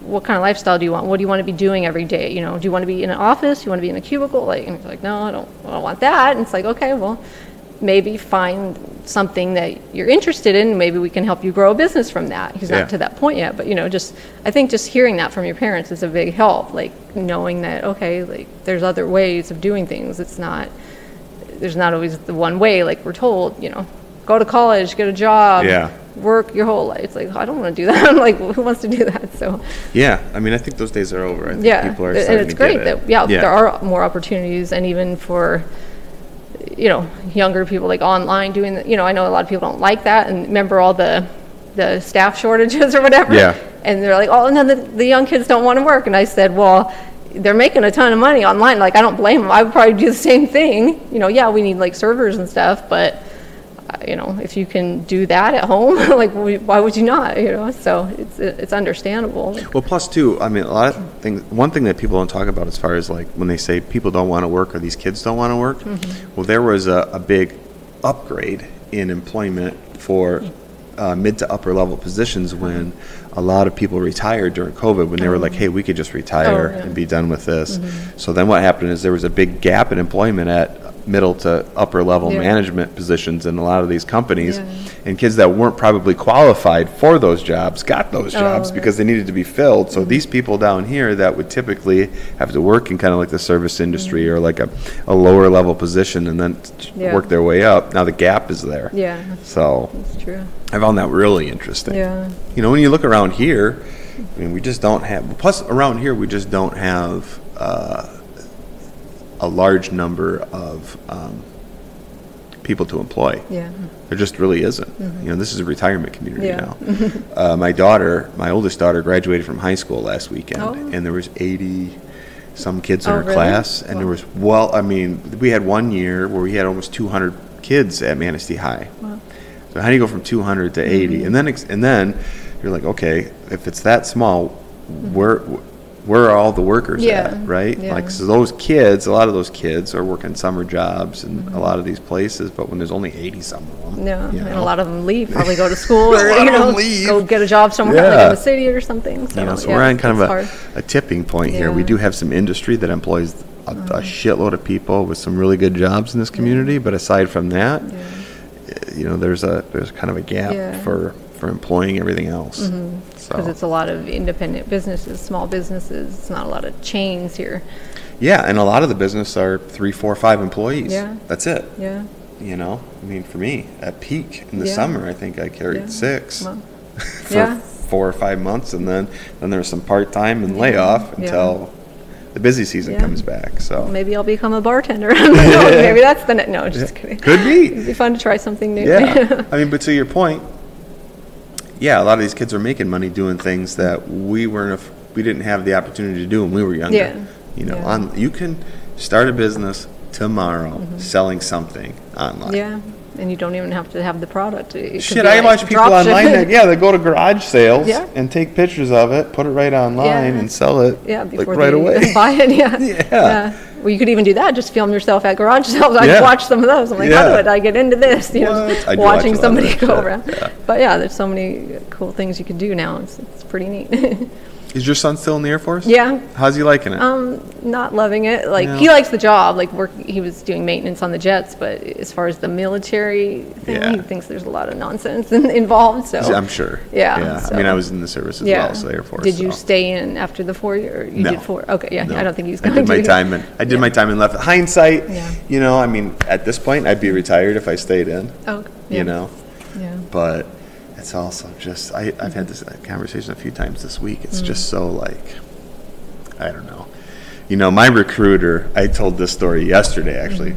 what kind of lifestyle do you want? What do you want to be doing every day? Do you want to be in an office? Do you want to be in a cubicle? And he's like, no, I don't want that. And it's like, okay, well, maybe find something that you're interested in. Maybe we can help you grow a business from that. He's not to that point yet, but I think just hearing that from your parents is a big help. Like knowing that, okay, like there's other ways of doing things. There's not always the one way. Like we're told, go to college, get a job, work your whole life. It's like, I don't want to do that. I'm like, who wants to do that? So I mean, I think those days are over. I think people are starting and it's to great get it. that there are more opportunities, and even for younger people, like online doing I know a lot of people don't like that, and remember all the staff shortages or whatever, and they're like, oh no, the young kids don't want to work. And I said, well, they're making a ton of money online. Like, I don't blame them. I would probably do the same thing. We need like servers and stuff, but if you can do that at home, like why would you not? So it's understandable. Well, plus too, I mean, a lot of things. One thing that people don't talk about as far as like when they say people don't want to work or these kids don't want to work. Well, there was a big upgrade in employment for mid to upper level positions when a lot of people retired during COVID, when they were like, hey, we could just retire and be done with this. So then what happened is there was a big gap in employment at middle to upper level management positions in a lot of these companies, and kids that weren't probably qualified for those jobs got those jobs because they needed to be filled. So these people down here that would typically have to work in kind of like the service industry or like a lower level position and then work their way up, now the gap is there. So that's true. I found that really interesting. When you look around here, I mean, we just don't have, plus around here we just don't have a large number of people to employ. There just really isn't. This is a retirement community now. My oldest daughter graduated from high school last weekend, and there was 80 some kids in her class, and there was, we had 1 year where we had almost 200 kids at Manistee High. So how do you go from 200 to 80? And then you're like, okay, if it's that small, where are all the workers at, right? Like, so those kids, a lot of those kids are working summer jobs in a lot of these places, but when there's only 80 some of them. And a lot of them leave, probably go to school or, go get a job somewhere like in the city or something. So, so we're on kind of a tipping point here. We do have some industry that employs a shitload of people with some really good jobs in this community, but aside from that, there's kind of a gap for employing everything else. Because it's a lot of independent businesses, small businesses. It's not a lot of chains here. And a lot of the business are 3, 4, 5 employees. That's it. I mean, for me, at peak in the summer, I think I carried 6 for 4 or 5 months, and then there's some part-time and layoff until the busy season comes back. So maybe I'll become a bartender. Maybe that's the no, just kidding. Could be. It'd be fun to try something new. I mean, but to your point, a lot of these kids are making money doing things that we didn't have the opportunity to do when we were younger. You can start a business tomorrow selling something online. And you don't even have to have the product. I watch people online that they go to garage sales and take pictures of it, put it right online and sell it before right away. Buy it. Well, you could even do that. Just film yourself at garage sales. I watch some of those. I'm like, how did I get into this? Watching somebody go around. But there's so many cool things you can do now. It's pretty neat. Is your son still in the Air Force? How's he liking it? Not loving it. Like, he likes the job. Like, he was doing maintenance on the jets, but as far as the military thing, he thinks there's a lot of nonsense involved. So I'm sure. So, I mean, I was in the service as well, so the Air Force. Did you stay in after the 4 year? Or you did 4? Okay, No. I don't think he's going to do that. I did my time and left. Hindsight, I mean, at this point, I'd be retired if I stayed in. But it's also just, I've had this conversation a few times this week. It's just so like, I don't know. My recruiter, I told this story yesterday actually.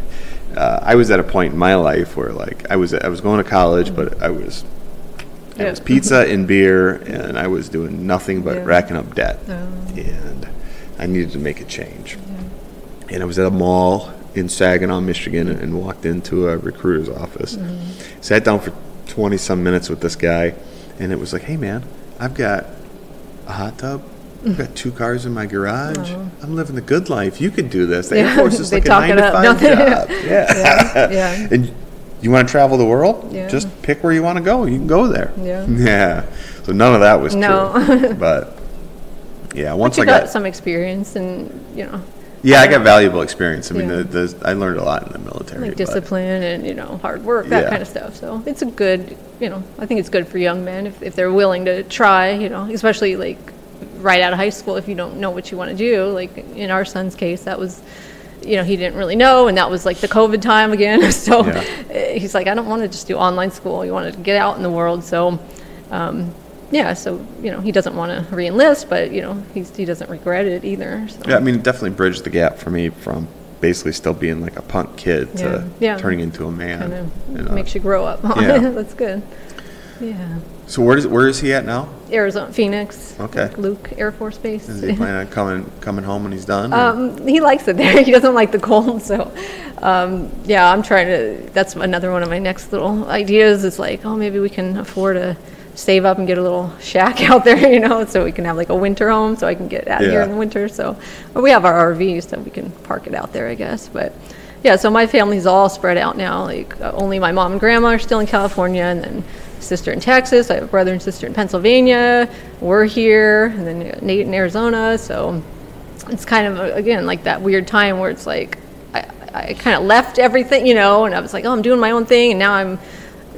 I was at a point in my life where like I was going to college, but I was pizza and beer, and I was doing nothing but racking up debt. And I needed to make a change. And I was at a mall in Saginaw, Michigan, and walked into a recruiter's office. Sat down for 20-some minutes with this guy, and it was like, hey man, I've got a hot tub, I've got 2 cars in my garage, I'm living the good life, you could do this. The Air Force is like a 9-to-5 job. And you want to travel the world? Just pick where you want to go, you can go there. So none of that was true. But Yeah, once I I got some experience, and yeah, I got valuable experience. I mean, I learned a lot in the military. like discipline and hard work, that kind of stuff. So it's a good, I think it's good for young men if they're willing to try, especially like right out of high school if you don't know what you want to do. Like in our son's case, that was, he didn't really know, and that was like the COVID time again. So he's like, I don't want to just do online school. He wanted to get out in the world. So so he doesn't want to re-enlist, but he doesn't regret it either. So. Yeah, I mean, it definitely bridged the gap for me from basically still being like a punk kid to turning into a man. Kind of makes you grow up. Yeah. That's good. Yeah. So where is he at now? Arizona, Phoenix. Okay. Like Luke Air Force Base. Is he planning on coming home when he's done? He likes it there. He doesn't like the cold, so I'm trying to. That's another one of my next little ideas. Is like, maybe we can afford to save up and get a little shack out there, so we can have like a winter home, so I can get out here in the winter. So, but we have our RV, so we can park it out there, I guess. But yeah, so my family's all spread out now. Like only my mom and grandma are still in California, and then sister in Texas. I have a brother and sister in Pennsylvania. We're here, and then Nate in Arizona. So it's kind of again like that weird time where it's like I kind of left everything, and I was like, I'm doing my own thing, and now I'm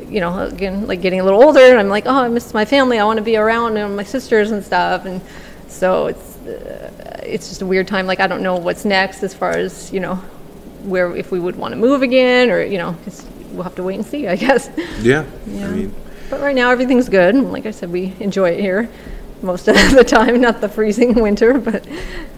again, like getting a little older, and I'm like, I miss my family. I want to be around my sisters and stuff. And so it's just a weird time. Like, I don't know what's next as far as, where, if we would want to move again, or, we'll have to wait and see, I guess. Yeah. I mean, but right now everything's good. And like I said, we enjoy it here most of the time, not the freezing winter, but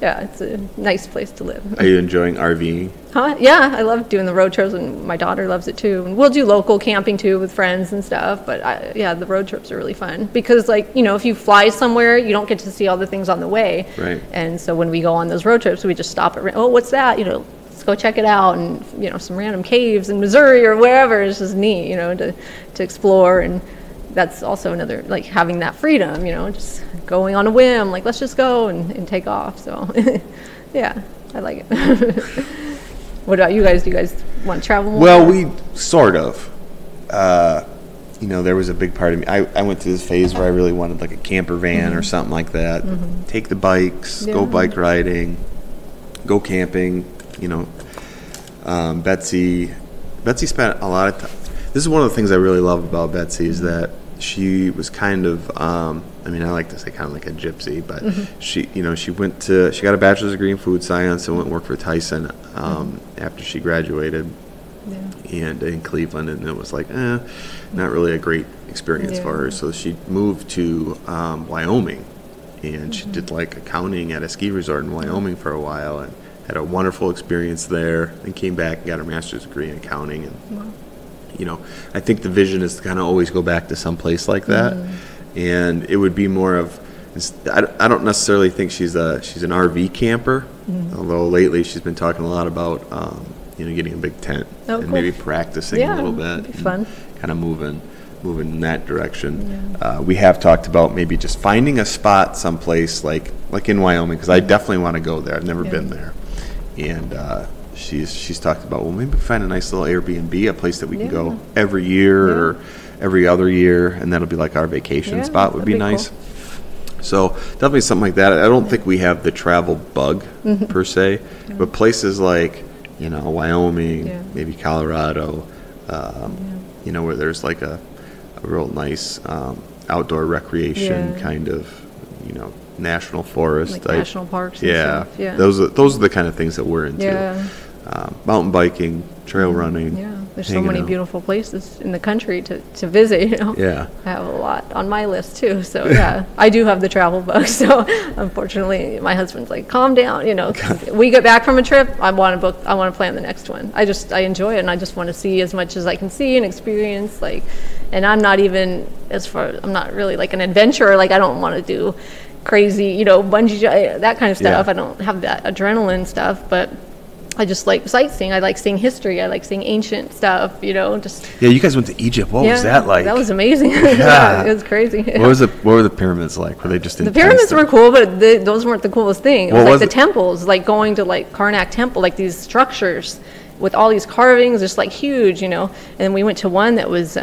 yeah, it's a nice place to live. Are you enjoying RVing? Yeah, I love doing the road trips, and my daughter loves it too. And we'll do local camping too with friends and stuff, but the road trips are really fun because, like, if you fly somewhere, you don't get to see all the things on the way. Right. And so when we go on those road trips, we just stop at, what's that? Let's go check it out, and some random caves in Missouri or wherever. It's just neat, to explore. And that's also another, like, having that freedom, just going on a whim, like, let's just go and take off. So yeah, I like it. What about you guys? Do you guys want to travel more? Well, we sort of. There was a big part of me. I went through this phase where I really wanted like a camper van or something like that. Take the bikes, go bike riding, go camping. Betsy spent a lot of time. This is one of the things I really love about Betsy is that she was kind of, I like to say kind of like a gypsy, but she got a bachelor's degree in food science and went and worked for Tyson after she graduated and in Cleveland, and it was like, not really a great experience for her. So she moved to Wyoming, and she did like accounting at a ski resort in Wyoming for a while, and had a wonderful experience there, and came back and got her master's degree in accounting. And I think the vision is to kind of always go back to some place like that, and it would be more of. I don't necessarily think she's an RV camper, although lately she's been talking a lot about getting a big tent and maybe practicing a little bit. That'd be fun. Kind of moving in that direction. We have talked about maybe just finding a spot someplace like in Wyoming, because I definitely want to go there. I've never been there, and she's talked about, well, maybe find a nice little Airbnb, a place that we can go every year or every other year, and that'll be like our vacation spot. Would be nice. Cool. So definitely something like that. I don't think we have the travel bug per se, but places like Wyoming, maybe Colorado, where there's like a real nice outdoor recreation kind of national forest, like national parks. And stuff. Yeah, those are the kind of things that we're into. Yeah. Mountain biking, trail running. Yeah, there's so many beautiful places in the country to visit. Yeah, I have a lot on my list too. So yeah, I do have the travel bug. So unfortunately, my husband's like, calm down. 'Cause we get back from a trip, I want to plan the next one. I enjoy it, and I just want to see as much as I can see and experience. And I'm not even I'm not really like an adventurer. Like, I don't want to do crazy, bungee, that kind of stuff. I don't have that adrenaline stuff, but I just like sightseeing. I like seeing history. I like seeing ancient stuff, just. Yeah, you guys went to Egypt. What was that like? That was amazing. Yeah, it was crazy. What were the pyramids like? Were they just The pyramids were cool, but those weren't the coolest thing. It was like the temples, like going to like Karnak Temple, like these structures with all these carvings, just like huge, And then we went to one that was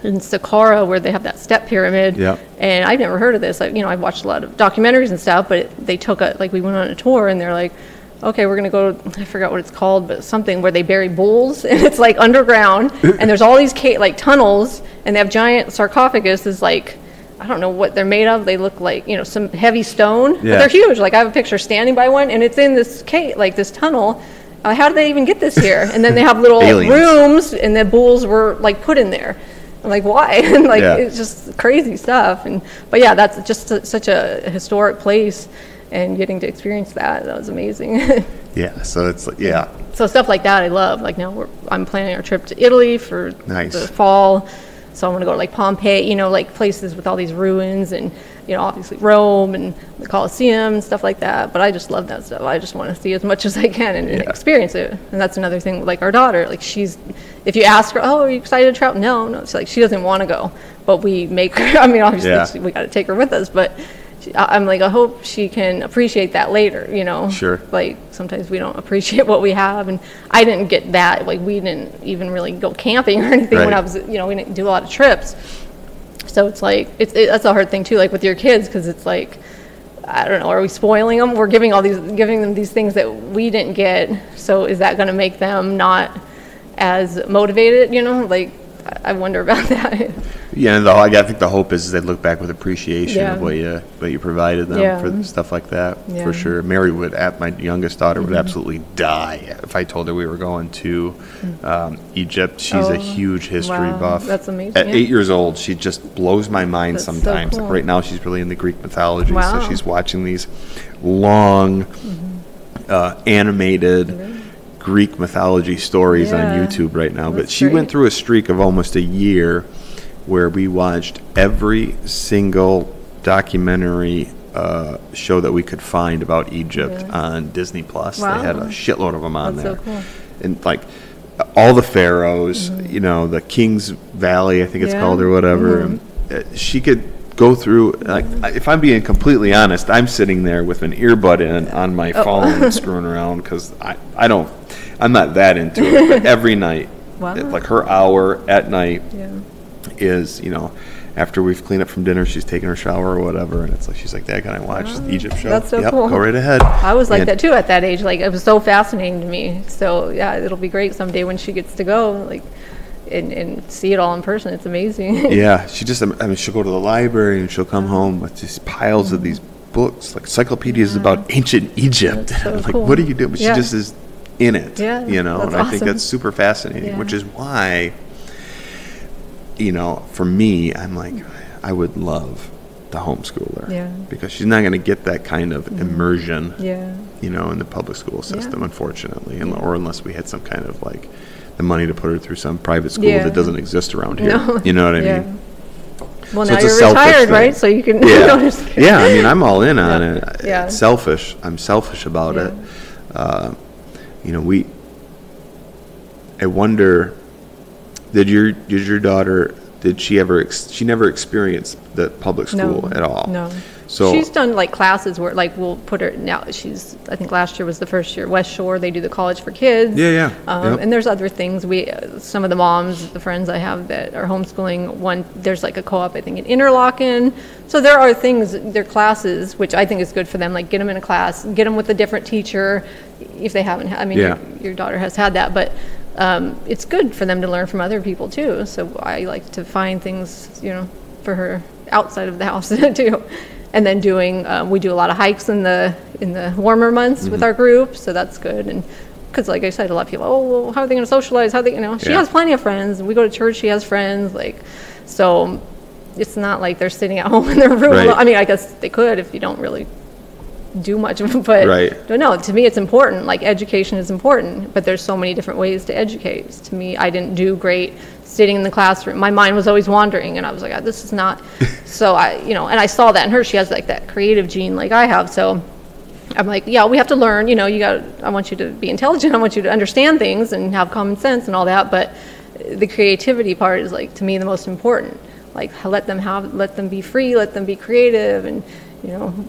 in Saqqara where they have that step pyramid. Yeah. And I've never heard of this. Like, I've watched a lot of documentaries and stuff, but they took we went on a tour and they're like, okay, we're going to go, I forgot what it's called, but something where they bury bulls and it's like underground and there's all these tunnels and they have giant sarcophaguses, like, I don't know what they're made of. They look like, some heavy stone, but they're huge. Like I have a picture standing by one and it's in this this tunnel. How did they even get this here? And then they have little rooms and the bulls were like put in there. I'm like, why? And it's just crazy stuff. But yeah, that's just such a historic place. And getting to experience that was amazing. Yeah, so it's like, yeah. So stuff like that I love. Like now I'm planning our trip to Italy for the fall. So I'm going to go to like Pompeii, like places with all these ruins and, obviously Rome and the Colosseum and stuff like that. But I just love that stuff. I just want to see as much as I can and experience it. And that's another thing, like our daughter, like if you ask her, oh, are you excited to travel? No, it's like she doesn't want to go. But we make her, obviously we got to take her with us. But I'm like, I hope she can appreciate that later, Sure. Like sometimes we don't appreciate what we have, and I didn't get that. Like we didn't even really go camping or anything when I was, we didn't do a lot of trips. So it's like that's a hard thing too, like with your kids, because it's like, I don't know, are we spoiling them? We're giving them these things that we didn't get. So is that going to make them not as motivated? Like I wonder about that. Yeah, and I think the hope is they look back with appreciation of what you provided them for stuff like that, for sure. Mary my youngest daughter, would absolutely die if I told her we were going to Egypt. She's a huge history buff. That's amazing. At 8 years old, she just blows my mind sometimes. So cool. Like right now, she's really into Greek mythology, so she's watching these long, animated Greek mythology stories on YouTube right now. But she went through a streak of almost a year where we watched every single documentary show that we could find about Egypt on Disney Plus. They had a shitload of them on there. So cool. And like all the pharaohs, the King's Valley, I think it's called, or whatever. She could go through, like, if I'm being completely honest, I'm sitting there with an earbud in on my phone screwing around because I'm not that into it. But every night, like her hour at night is, after we've cleaned up from dinner, she's taking her shower or whatever, and it's like she's like, Dad, can I watch the Egypt show? That's so cool. Go right ahead. I was like that too at that age. Like it was so fascinating to me. So yeah, it'll be great someday when she gets to go, like, and see it all in person. It's amazing. Yeah, she'll go to the library and she'll come home with just piles of these books, like encyclopedias about ancient Egypt. So like, cool. what do you do? But she just is in it, and awesome. I think that's super fascinating, which is why, for me, I'm like, I would love to homeschool her because she's not going to get that kind of immersion, in the public school system, unfortunately, or unless we had some kind of like the money to put her through some private school that doesn't exist around here. No. You know what I mean? Well, so now you're retired, right? So you can. I'm all in on it. Yeah. Selfish. I'm selfish about it. I wonder, did your daughter, she never experienced the public school at all? No. So she's done like classes where like we'll put her now. I think last year was the first year. West Shore, they do the college for kids. And there's other things. Some of the moms, the friends I have that are homeschooling. There's like a co-op I think in Interlaken. So there are things, there are classes which I think is good for them. Like get them in a class, get them with a different teacher if they haven't. Your daughter has had that, but it's good for them to learn from other people too. So I like to find things for her outside of the house too. And then we do a lot of hikes in the warmer months with our group, so that's good. And because, like I said, a lot of people, how are they going to socialize? She has plenty of friends. We go to church, she has friends, so it's not like they're sitting at home in their room. Right. I guess they could if you don't really do much of it, but no, to me it's important. Like education is important, but there's so many different ways to educate. To me, I didn't do great sitting in the classroom. My mind was always wandering, and I was like, this is not. So and I saw that in her. She has like that creative gene, like I have. So I'm like, we have to learn. I want you to be intelligent. I want you to understand things and have common sense and all that. But the creativity part is like to me the most important. like let them be free, let them be creative, and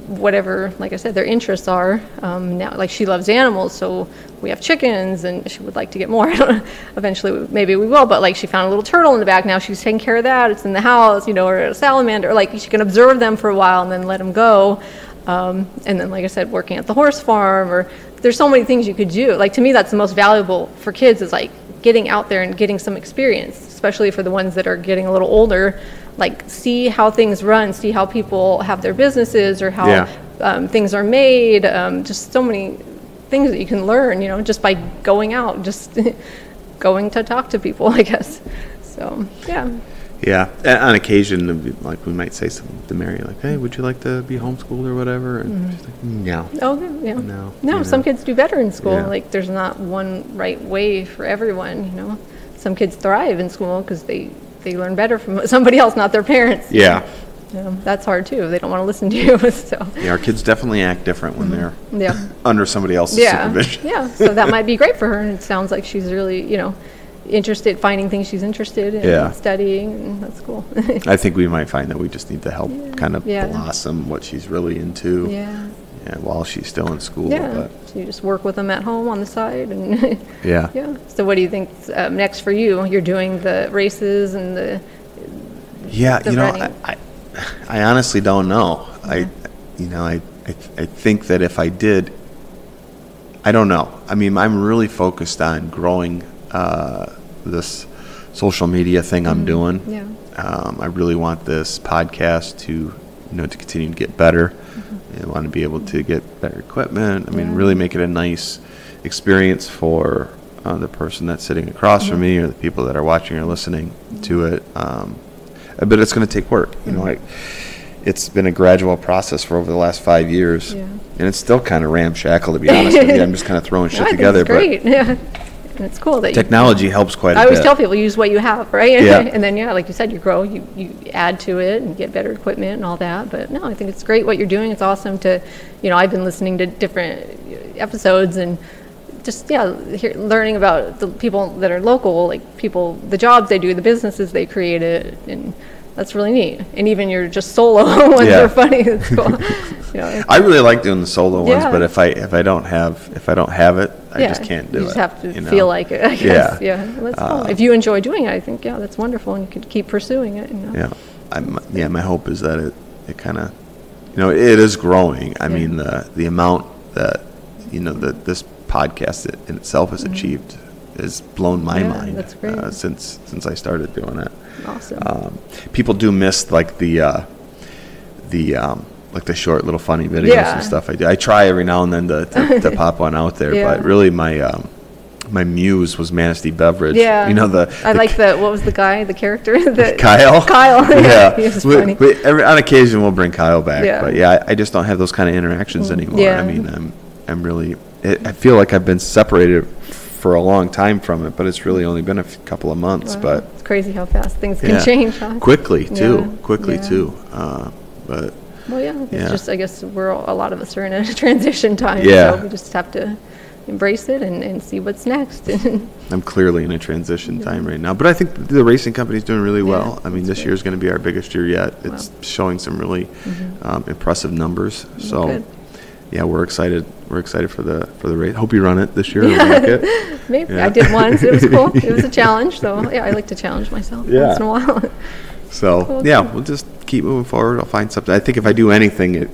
whatever, like I said, their interests are. Now, like, she loves animals, so we have chickens, and she would like to get more. I don't know, eventually, maybe we will, but like, she found a little turtle in the back. Now she's taking care of that. It's in the house, or a salamander. Or, like, she can observe them for a while and then let them go. And then, like I said, working at the horse farm, or there's so many things you could do. Like, to me, that's the most valuable for kids, is like getting out there and getting some experience, especially for the ones that are getting a little older. Like, see how things run, see how people have their businesses, or how things are made. Just so many things that you can learn, just by going out, just going to talk to people, I guess. So, yeah. Yeah. On occasion, like, we might say something to Mary, like, hey, would you like to be homeschooled or whatever? And she's like, no. Oh, yeah. No, some kids do better in school. Like, there's not one right way for everyone, Some kids thrive in school because they learn better from somebody else, not their parents. Yeah. That's hard too. They don't want to listen to you. So. Yeah, our kids definitely act different when they're under somebody else's supervision. Yeah, so that might be great for her. And it sounds like she's really, interested, finding things she's interested in, studying, and that's cool. I think we might find that we just need to help kind of blossom what she's really into. While she's still in school. But. So you just work with them at home on the side, and yeah. So what do you think next for you? You're doing the races and the running. I honestly don't know. I think that if I did, I don't know. I mean, I'm really focused on growing this social media thing I'm doing. Yeah. I really want this podcast to continue to get better. I want to be able to get better equipment. I mean, really make it a nice experience for the person that's sitting across from me, or the people that are watching or listening to it. But it's going to take work. It's been a gradual process for over the last 5 years, and it's still kind of ramshackle, to be honest with you. I'm just kind of throwing shit together. It's great. Yeah. And it's cool that technology helps quite a bit. I always tell people, use what you have, right? Yeah. And then, like you said, you grow, you add to it and get better equipment and all that. But no, I think it's great what you're doing. It's awesome to, I've been listening to different episodes and just, learning about the people that are local, like the jobs they do, the businesses they created, and that's really neat. And even your just solo ones are funny. It's cool. I really like doing the solo ones, but if I don't have it, I just can't do it. You just have to feel like it, I guess. Yeah. Well, that's cool. If you enjoy doing it, I think that's wonderful, and you could keep pursuing it. Yeah. My hope is that it kind of, it is growing. I mean, the amount that this podcast in itself has achieved has blown my mind. That's great. Since I started doing it. Awesome. People do miss like the short little funny videos and stuff I do. I try every now and then to pop one out there, but really my muse was Manistee Beverage. Yeah. What was the guy, the character? Kyle. Yeah. He was funny. On occasion we'll bring Kyle back, but I just don't have those kind of interactions anymore. Yeah. I mean, I'm really, I feel like I've been separated for a long time from it, but it's really only been a couple of months. Wow. But it's crazy how fast things can change, huh? Quickly too. But it's just, I guess a lot of us are in a transition time, so we just have to embrace it and see what's next. I'm clearly in a transition time right now, but I think the racing company's doing really well. I mean, this year is going to be our biggest year yet. It's showing some really impressive numbers. So good. Yeah, we're excited. We're excited for the race. Hope you run it this year. Like it. Maybe I did once. It was cool. It was a challenge. So I like to challenge myself once in a while. So cool. We'll just keep moving forward. I'll find something. I think if I do anything,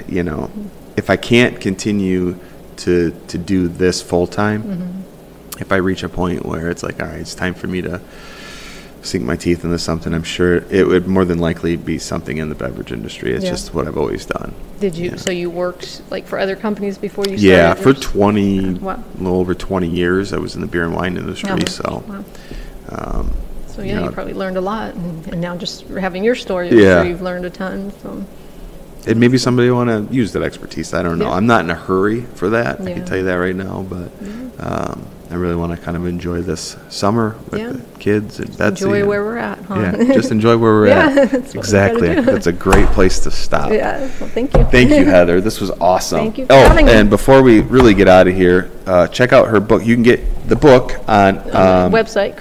if I can't continue to do this full time, if I reach a point where it's like, all right, it's time for me to sink my teeth into something, I'm sure it would more than likely be something in the beverage industry. It's just what I've always done. Did you? So you worked for other companies before you started? Yeah, for a little over 20 years, I was in the beer and wine industry. So you probably learned a lot, and now just having your story, I'm sure you've learned a ton. So. And maybe somebody want to use that expertise. I don't know. I'm not in a hurry for that. I can tell you that right now, but I really want to kind of enjoy this summer with the kids and Betsy. Enjoy where we're at, huh? Yeah, just enjoy where we're at. Exactly. That's a great place to stop. Yeah, well, thank you. Thank you, Heather. This was awesome. Thank you for having me. And before we really get out of here, check out her book. You can get the book on website,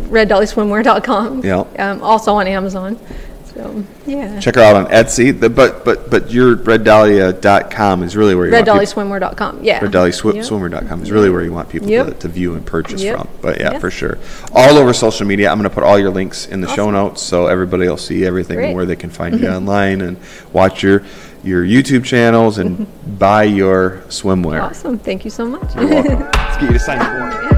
reddollieswimwear.com. Yeah. Also on Amazon. So, yeah. Check her out on Etsy. But your reddollia.com is really where you want people. reddollieswimwear.com. Yeah. reddollieswimwear.com is really where you want people to view and purchase Yep. from. But yeah, for sure. All over social media. I'm going to put all your links in the show notes so everybody will see everything and where they can find you online and watch your YouTube channels and buy your swimwear. Awesome. Thank you so much. You're welcome. Let's get you to sign the form.